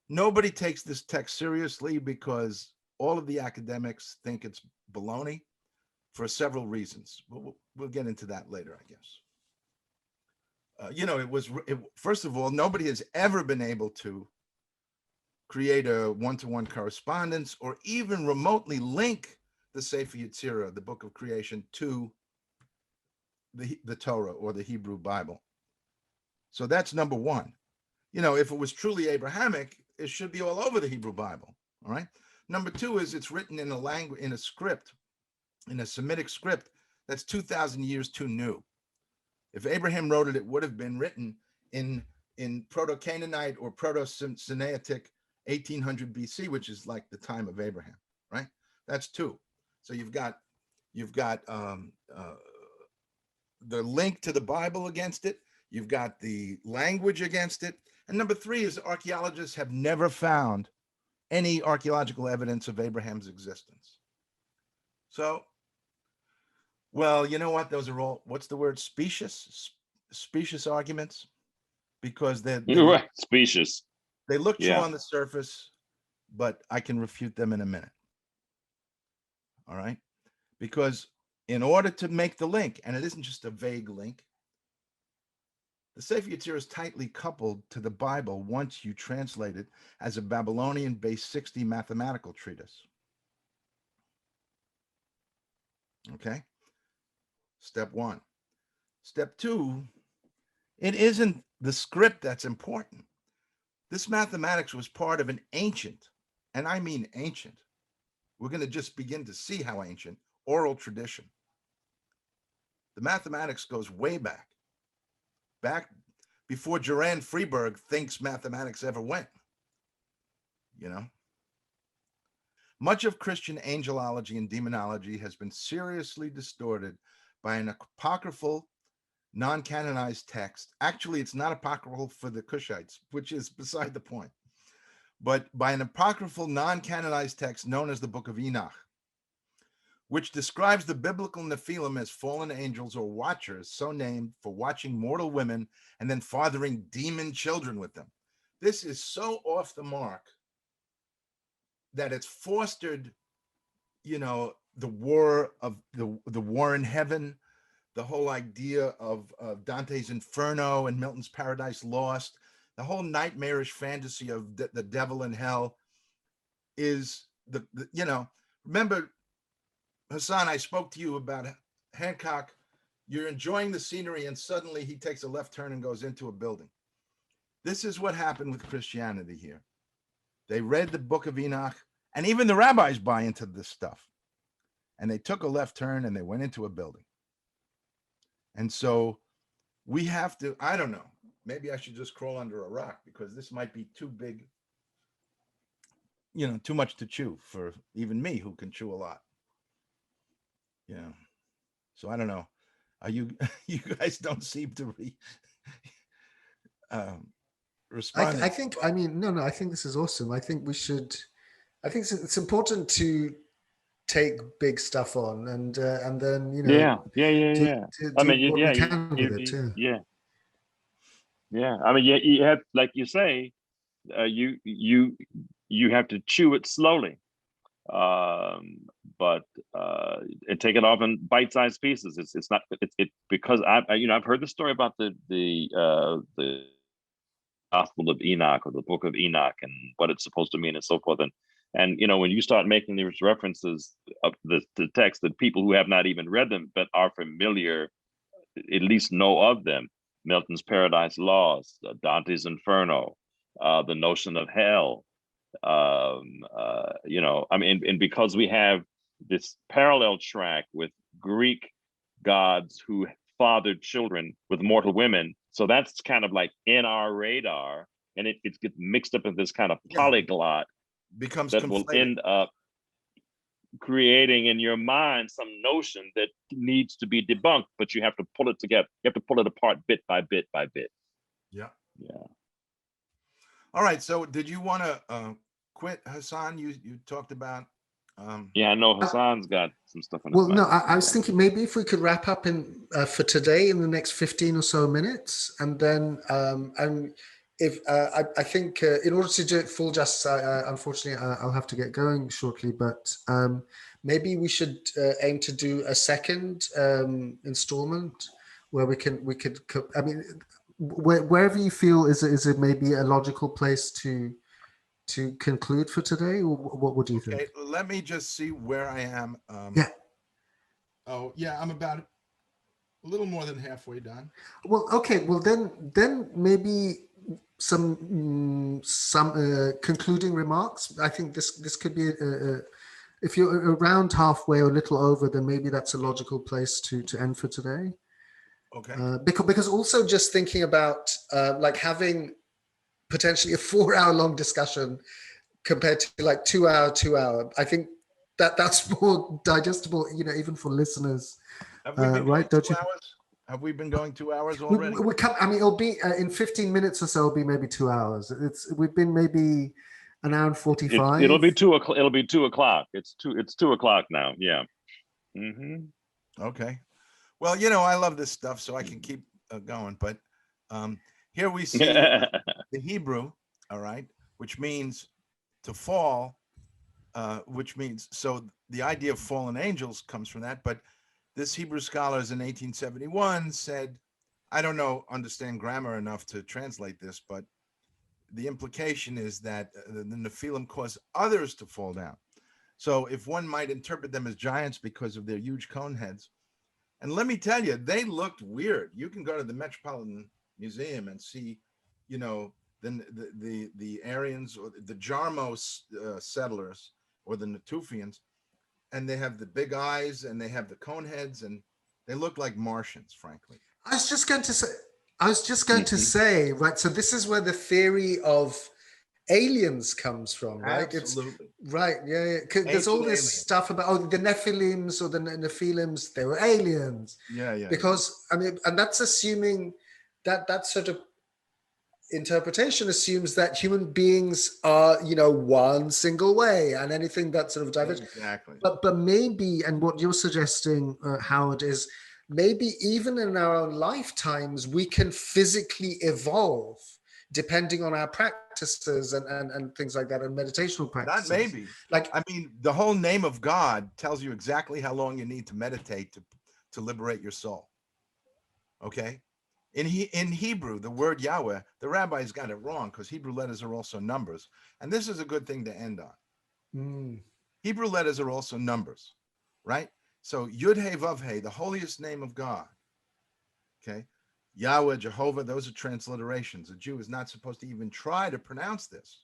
Speaker 2: Nobody takes this text seriously because all of the academics think it's baloney for several reasons. We'll get into that later, I guess. You know, first of all, nobody has ever been able to create a one-to-one correspondence or even remotely link the Sefer Yetzirah, the book of creation, to the Torah or the Hebrew Bible. So that's number one. You know, if it was truly Abrahamic, it should be all over the Hebrew Bible. All right. Number two is it's written in a language, in a script, in a Semitic script that's 2,000 years too new. If Abraham wrote it, it would have been written in Proto-Canaanite or Proto-Sinaitic 1800 BC, which is like the time of Abraham, right? That's two. So you've got the link to the Bible against it. You've got the language against it. And number three is archaeologists have never found any archaeological evidence of Abraham's existence. So, well, you know what? Those are all, what's the word? Specious arguments, because
Speaker 3: You're right. Specious.
Speaker 2: They look true
Speaker 3: Yeah.
Speaker 2: on the surface, but I can refute them in a minute. All right? Because in order to make the link, and it isn't just a vague link, the Sefer Yetzirah is tightly coupled to the Bible once you translate it as a Babylonian base 60 mathematical treatise. Okay? Step one. Step two, it isn't the script that's important. This mathematics was part of an ancient, and I mean ancient, we're going to just begin to see how ancient, oral tradition. The mathematics goes way back before Joran Freeberg thinks mathematics ever went, you know. Much of Christian angelology and demonology has been seriously distorted by an apocryphal, non-canonized text. Actually, it's not apocryphal for the Cushites, which is beside the point, but by an apocryphal, non-canonized text known as the Book of Enoch, which describes the biblical Nephilim as fallen angels or watchers, so named for watching mortal women and then fathering demon children with them. This is so off the mark that it's fostered, you know, the war of the war in heaven, the whole idea of Dante's Inferno and Milton's Paradise Lost, the whole nightmarish fantasy of the devil in hell is the you know, remember, Hassan, I spoke to you about Hancock. You're enjoying the scenery and suddenly he takes a left turn and goes into a building. This is what happened with Christianity here. They read the Book of Enoch, and even the rabbis buy into this stuff. And they took a left turn and they went into a building. And so we have to, I don't know, maybe I should just crawl under a rock because this might be too big, you know, too much to chew for even me who can chew a lot. Yeah. So I don't know. Are you, you guys don't seem to responding.
Speaker 1: I think, I mean, no, I think this is awesome. I think we should, I think it's important to take big stuff on and then, you know,
Speaker 6: Yeah.
Speaker 1: to
Speaker 6: I
Speaker 1: do
Speaker 6: mean,
Speaker 1: what
Speaker 6: yeah,
Speaker 1: we can with it too.
Speaker 6: yeah. I mean, you have, like you say, you have to chew it slowly, but and take it off in bite-sized pieces. It's not because I've heard the story about the Gospel of Enoch or the Book of Enoch and what it's supposed to mean and so forth. And you know, when you start making these references of the text, that people who have not even read them but are familiar, at least know of them, Milton's Paradise Lost, Dante's Inferno, the notion of hell, you know, I mean, and because we have this parallel track with Greek gods who fathered children with mortal women, so that's kind of like in our radar, and it gets mixed up in this kind of polyglot
Speaker 2: becomes
Speaker 6: that
Speaker 2: conflated.
Speaker 6: will end up creating in your mind some notion that needs to be debunked, but you have to pull it together. You have to pull it apart bit by bit by bit.
Speaker 2: Yeah.
Speaker 6: Yeah.
Speaker 2: All right. So did you want to quit, Hassan? You talked about.
Speaker 6: Yeah, I know Hassan's got some stuff on his
Speaker 1: Well, no,
Speaker 6: mind.
Speaker 1: I was thinking maybe if we could wrap up in for today in the next 15 or so minutes, and then and if I think in order to do it full justice, unfortunately I'll have to get going shortly, but maybe we should aim to do a second installment where we could. I mean, wherever you feel is it maybe a logical place to conclude for today, or what do you think?
Speaker 2: Okay, let me just see where I am.
Speaker 1: Yeah.
Speaker 2: Oh, yeah, I'm about a little more than halfway done.
Speaker 1: Well, okay. Well, then maybe some concluding remarks. I think this could be if you're around halfway or a little over, then maybe that's a logical place to end for today.
Speaker 2: Okay.
Speaker 1: Because also just thinking about like having potentially a 4-hour long discussion compared to like 2 hour. I think that's more digestible, you know, even for listeners.
Speaker 2: Have we been
Speaker 1: right?
Speaker 2: going 2 hours? Have we been going 2 hours already?
Speaker 1: I mean, it'll be in 15 minutes or so. It'll be maybe 2 hours. We've been maybe an hour and 45.
Speaker 6: It'll be 2 o'clock. It'll be 2 o'clock. It's 2 o'clock now. Yeah.
Speaker 2: Okay. Well, you know, I love this stuff, so I can keep going. But here we see the Hebrew, all right, which means to fall, which means, so the idea of fallen angels comes from that. But this Hebrew scholars in 1871 said, I don't understand grammar enough to translate this, but the implication is that the Nephilim cause others to fall down. So if one might interpret them as giants because of their huge cone heads, and let me tell you, they looked weird. You can go to the Metropolitan Museum and see, you know, the Aryans or the Jarmo settlers or the Natufians, and they have the big eyes and they have the cone heads and they look like Martians, frankly.
Speaker 1: I was just going to say, right. So this is where the theory of aliens comes from, right?
Speaker 2: Absolutely.
Speaker 1: Right. Yeah. There's all this stuff about the Nephilims or the Nephilims. They were aliens.
Speaker 2: Yeah.
Speaker 1: Because I mean, and that's assuming that sort of interpretation assumes that human beings are, you know, one single way, and anything that sort of diverges.
Speaker 2: Exactly.
Speaker 1: But maybe, and what you're suggesting, Howard, is maybe even in our own lifetimes we can physically evolve depending on our practices and things like that, and meditational practices.
Speaker 2: Not maybe. Like, I mean, the whole name of God tells you exactly how long you need to meditate to liberate your soul. Okay. In Hebrew, the word Yahweh, the rabbis got it wrong because Hebrew letters are also numbers. And this is a good thing to end on. Hebrew letters are also numbers, right? So Yud He Vav He, the holiest name of God. Okay. Yahweh, Jehovah, those are transliterations. A Jew is not supposed to even try to pronounce this.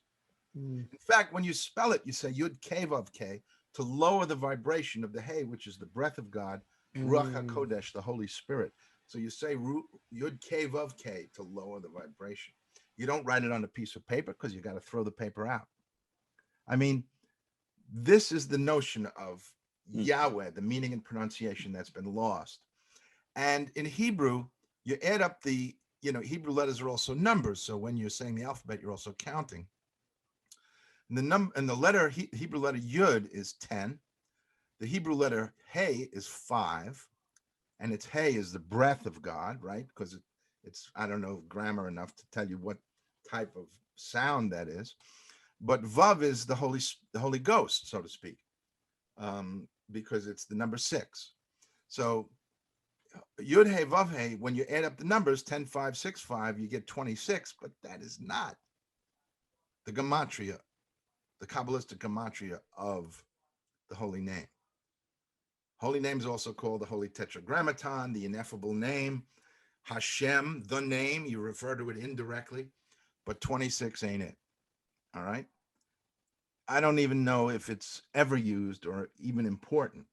Speaker 2: In fact, when you spell it, you say Yud Ke Vav Ke to lower the vibration of the He, which is the breath of God, Ruach HaKodesh, the Holy Spirit. So you say Yud Ke Vav Ke to lower the vibration. You don't write it on a piece of paper because you got to throw the paper out. I mean, this is the notion of Yahweh, the meaning and pronunciation that's been lost. And in Hebrew, you add up the Hebrew letters are also numbers. So when you're saying the alphabet, you're also counting. And the letter, Hebrew letter Yud is 10. The Hebrew letter Hey is 5. And its Hey is the breath of God, right? Because it's, I don't know grammar enough to tell you what type of sound that is. But Vav is the Holy Ghost, so to speak, because it's the number 6. So Yud Hey Vav Hey, when you add up the numbers 10, 5, 6, 5, you get 26, but that is not the gematria, the Kabbalistic gematria of the holy name. Holy name is also called the Holy Tetragrammaton, the ineffable name, Hashem, the name. You refer to it indirectly, but 26 ain't it. All right. I don't even know if it's ever used or even important.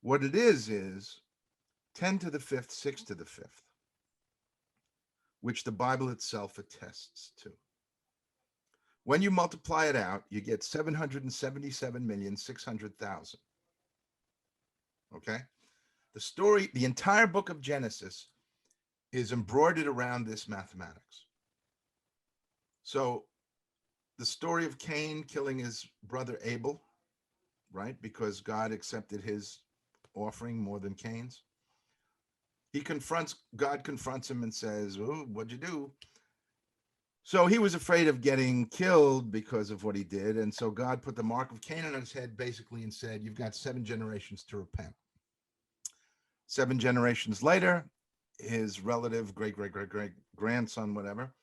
Speaker 2: What it is 10 to the 5th, 6 to the 5th, which the Bible itself attests to. When you multiply it out, you get 777,600,000. Okay? The entire book of Genesis is embroidered around this mathematics. So the story of Cain killing his brother Abel, right? Because God accepted his offering more than Cain's. God confronts him and says, "Oh, what'd you do?" So he was afraid of getting killed because of what he did. And so God put the mark of Cain on his head basically and said, you've got 7 generations to repent. 7 generations later, his relative, great grandson, whatever,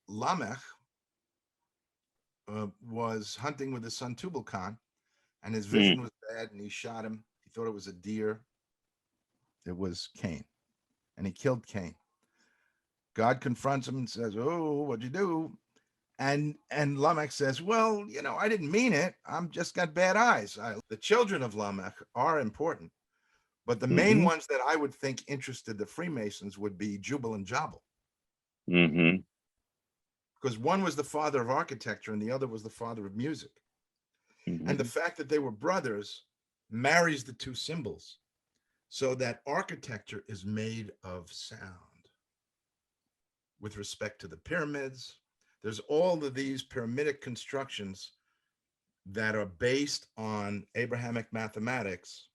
Speaker 2: Lamech, was hunting with his son Tubal Khan, and his vision was bad, and he shot him. He thought it was a deer. It was Cain, and he killed Cain. God confronts him and says, "Oh, what'd you do?" And Lamech says, "Well, I didn't mean it. I'm just got bad eyes." The children of Lamech are important, but the main ones that I would think interested the Freemasons would be Jubal and Jabal. Because one was the father of architecture and the other was the father of music. And the fact that they were brothers marries the two symbols so that architecture is made of sound. With respect to the pyramids, there's all of these pyramidic constructions that are based on Abrahamic mathematics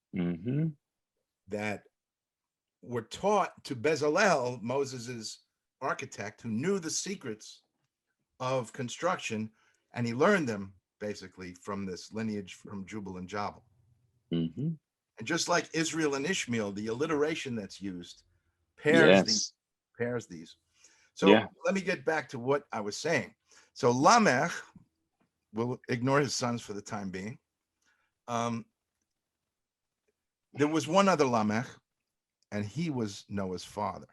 Speaker 2: that were taught to Bezalel, Moses's architect, who knew the secrets of construction, and he learned them basically from this lineage from Jubal and Jabal. And just like Israel and Ishmael, the alliteration that's used pairs these. So let me get back to what I was saying. So Lamech, we'll ignore his sons for the time being. There was one other Lamech, and he was Noah's father.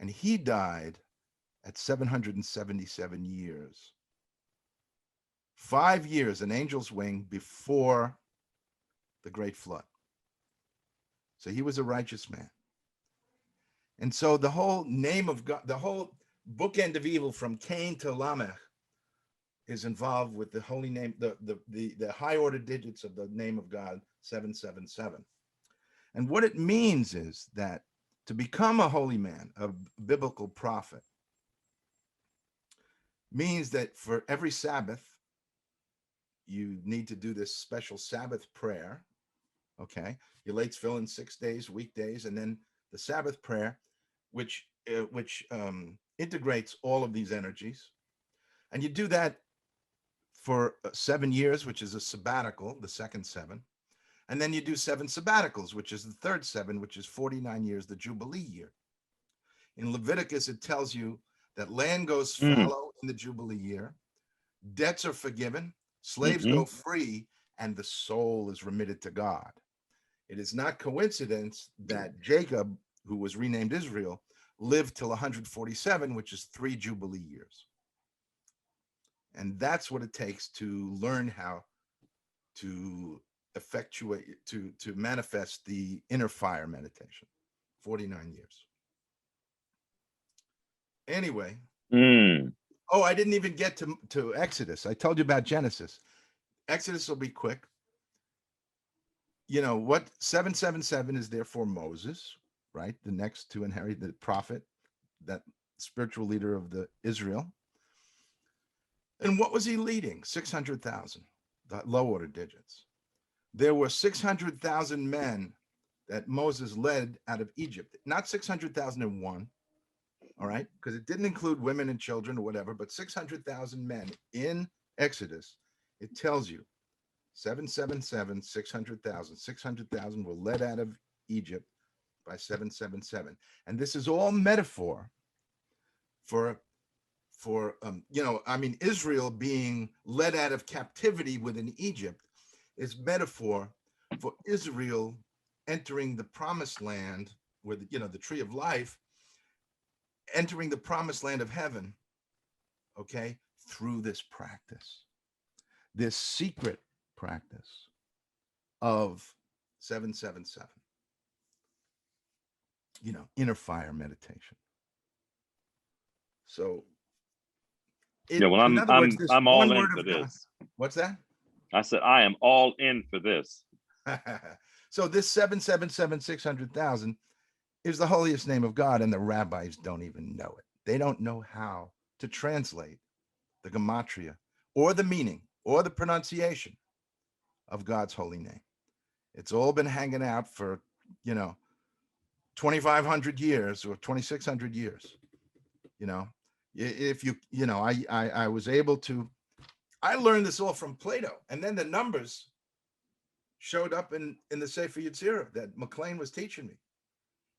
Speaker 2: And he died at 777 years. 5 years, an angel's wing before the great flood. So he was a righteous man. And so the whole name of God, the whole bookend of evil from Cain to Lamech is involved with the holy name, the high order digits of the name of God, 777. And what it means is that to become a holy man, a biblical prophet, means that for every Sabbath, you need to do this special Sabbath prayer. Okay, you lay tefillin 6 days, weekdays, and then the Sabbath prayer, which integrates all of these energies. And you do that for 7 years, which is a sabbatical, the second 7. And then you do 7 sabbaticals, which is the third 7, which is 49 years, the Jubilee year. In Leviticus, it tells you that land goes fallow in the Jubilee year, debts are forgiven, slaves go free, and the soul is remitted to God. It is not coincidence that Jacob, who was renamed Israel, lived till 147, which is 3 Jubilee years. And that's what it takes to learn how to effectuate, to manifest the inner fire meditation. 49 years. Anyway. Oh, I didn't even get to Exodus. I told you about Genesis. Exodus will be quick. What 777 is there for Moses, right? The next to inherit, the prophet, that spiritual leader of the Israel. And what was he leading? 600,000, the low order digits. There were 600,000 men that Moses led out of Egypt, not 600,001, all right? Because it didn't include women and children or whatever, but 600,000 men in Exodus. It tells you 777, 600,000. 600,000 were led out of Egypt by 777. And this is all metaphor for Israel being led out of captivity within Egypt is metaphor for Israel entering the promised land where the tree of life, entering the promised land of heaven, okay, through this practice, this secret practice of 777, inner fire meditation. So
Speaker 6: I'm all in for this.
Speaker 2: What's that?
Speaker 6: I said I am all in for this.
Speaker 2: So this 777, 600,000 is the holiest name of God, and the rabbis don't even know it. They don't know how to translate the gematria or the meaning or the pronunciation of God's holy name. It's all been hanging out for 2,500 years or 2,600 years. If I was able to, I learned this all from Plato, and then the numbers showed up in the Sefer Yetzirah that McLean was teaching me.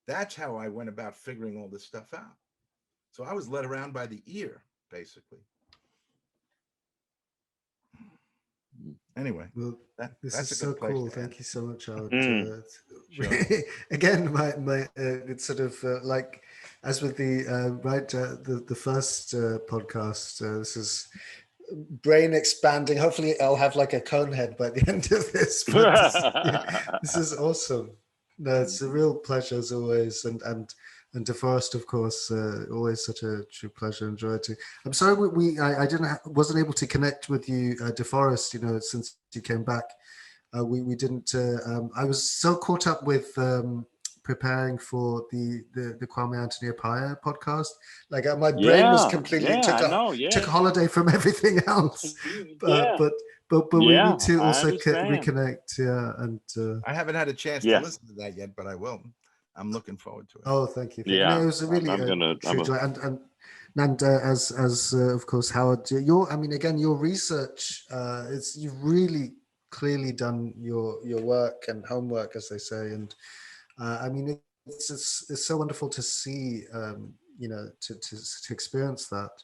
Speaker 2: That's how I went about figuring all this stuff out. So I was led around by the ear, basically. Anyway,
Speaker 1: well, this
Speaker 2: that's
Speaker 1: is
Speaker 2: a
Speaker 1: so
Speaker 2: good place
Speaker 1: cool.
Speaker 2: to
Speaker 1: Thank
Speaker 2: end.
Speaker 1: you so much, Howard.
Speaker 2: Sure.
Speaker 1: Again, it's sort of like as with the the first podcast. This is brain expanding. Hopefully, I'll have like a cone head by the end of this. But this is awesome. No, it's a real pleasure as always, and DeForest, of course, always such a true pleasure and joy to. I'm sorry I wasn't able to connect with you, DeForest. Since you came back, we didn't. I was so caught up with preparing for the Kwame Anthony Appiah podcast. Like my brain was completely took a holiday from everything else. But we need to also reconnect. Yeah, and
Speaker 2: I haven't had a chance to listen to that yet, but I will. I'm looking forward to it.
Speaker 1: Oh, thank you.
Speaker 6: Yeah,
Speaker 1: it was a really true joy. And as of course, Howard, your research you've really clearly done your work and homework, as they say, and it's so wonderful to see, to experience that.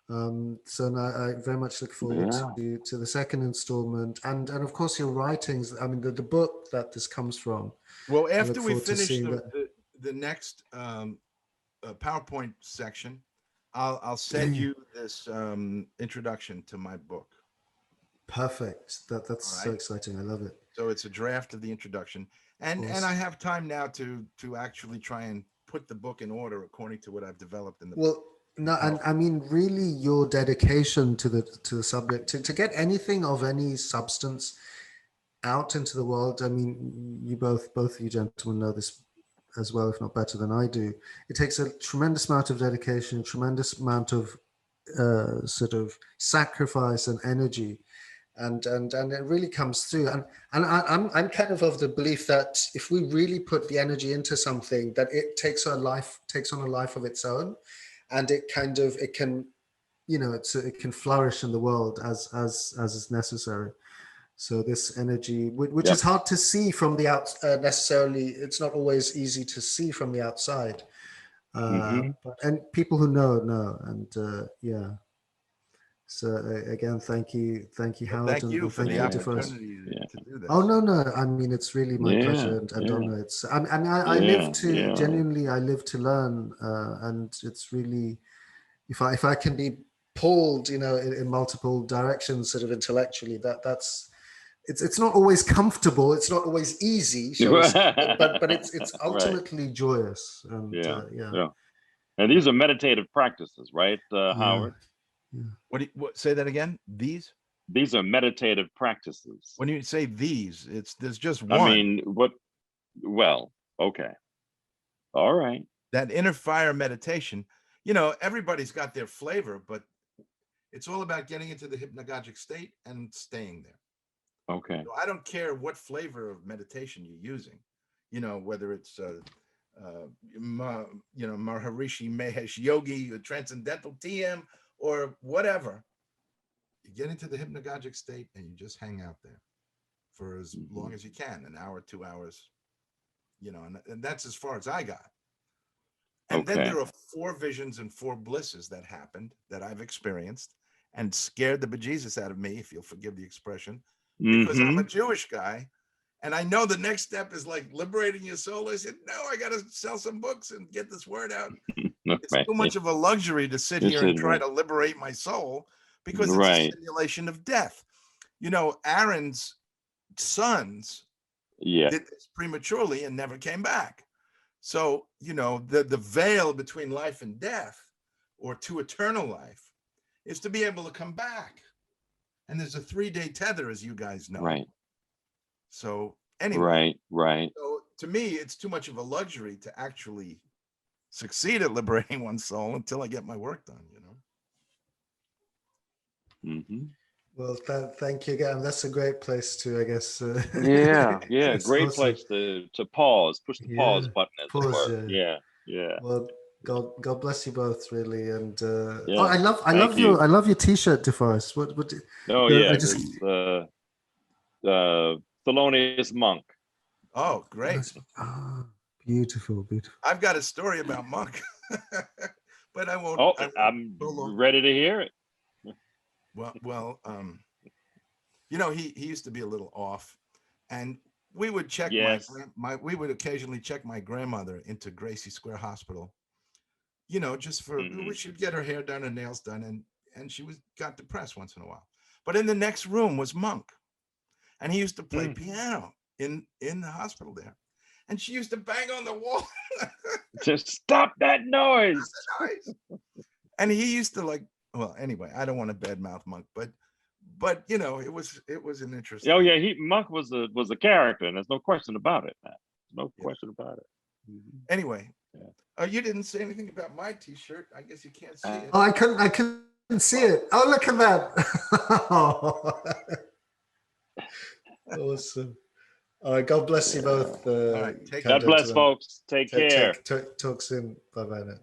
Speaker 1: So now I very much look forward to the second installment, and of course your writings. The book that this comes from.
Speaker 2: Well, after we finish the next PowerPoint section, I'll send you this introduction to my book.
Speaker 1: Perfect. That's so exciting. I love it.
Speaker 2: So it's a draft of the introduction, and I have time now to actually try and put the book in order according to what I've developed in the book.
Speaker 1: No, and really your dedication to the subject to get anything of any substance out into the world. You both of you gentlemen know this as well, if not better than I do. It takes a tremendous amount of dedication, a tremendous amount of sort of sacrifice and energy, and it really comes through. And I'm kind of the belief that if we really put the energy into something, that it takes on a life of its own, and it can flourish in the world as is necessary. So this energy, which is hard to see from the out necessarily, it's not always easy to see from the outside. And people who know, and So again, thank you, Howard.
Speaker 2: Thank you for the opportunity to do this.
Speaker 1: Oh no! It's really my pleasure and honor. It's I live to genuinely. I live to learn, and it's really, if I can be pulled, in multiple directions, sort of intellectually, that's. It's not always comfortable. It's not always easy, but it's ultimately joyous. And,
Speaker 6: And these are meditative practices, right, Howard?
Speaker 2: Yeah. What? Say that again. These
Speaker 6: are meditative practices.
Speaker 2: When you say these, there's just one.
Speaker 6: Well, okay. All right.
Speaker 2: That inner fire meditation, you know, everybody's got their flavor, but it's all about getting into the hypnagogic state and staying there.
Speaker 6: Okay.
Speaker 2: So I don't care what flavor of meditation you're using, you know, whether it's Maharishi Mahesh Yogi or Transcendental TM or whatever. You get into the hypnagogic state and you just hang out there for as long as you can, an hour, 2 hours, you know, and that's as far as I got. And then there are 4 visions and 4 blisses that happened that I've experienced and scared the bejesus out of me, if you'll forgive the expression, because I'm a Jewish guy. And I know the next step is like liberating your soul. I said, no, I got to sell some books and get this word out. It's too much of a luxury to sit here and try to liberate my soul because it's a simulation of death. You know, Aaron's sons did this prematurely and never came back. So, you know, the veil between life and death or to eternal life is to be able to come back. And there's a 3-day tether, as you guys know.
Speaker 6: Right.
Speaker 2: So anyway.
Speaker 6: Right.
Speaker 2: So to me, it's too much of a luxury to actually succeed at liberating one's soul until I get my work done, you know?
Speaker 1: Well, thank you again. That's a great place to, I guess.
Speaker 6: Yeah. Great
Speaker 1: awesome.
Speaker 6: place to pause, push the pause button, as it were.
Speaker 1: Yeah.
Speaker 6: Yeah.
Speaker 1: Well, God bless you both, really. And
Speaker 6: Yeah.
Speaker 1: I love your T-shirt, DeForest. What?
Speaker 6: Oh yeah, I just Thelonious Monk.
Speaker 2: Oh, great!
Speaker 1: Beautiful.
Speaker 2: I've got a story about Monk, but I won't.
Speaker 6: Oh, I'm ready to hear it.
Speaker 2: Well, you know, he used to be a little off, and we would check we would occasionally check my grandmother into Gracie Square Hospital, you know, just for we should get her hair done and nails done, and she got depressed once in a while. But in the next room was Monk, and he used to play piano in the hospital there, and she used to bang on the wall.
Speaker 6: Just stop that noise.
Speaker 2: And he used to like. Well, anyway, I don't want to badmouth Monk, but you know, it was an interesting.
Speaker 6: Oh yeah, Monk was a character, and there's no question about it, man. No question about it.
Speaker 2: Anyway, you didn't say anything about my T-shirt. I guess you can't see it.
Speaker 1: Oh, I couldn't see it. Oh, look at that! Awesome. All right, God bless you both.
Speaker 2: All right,
Speaker 6: God bless, folks. Take care.
Speaker 1: Talk soon. Bye now.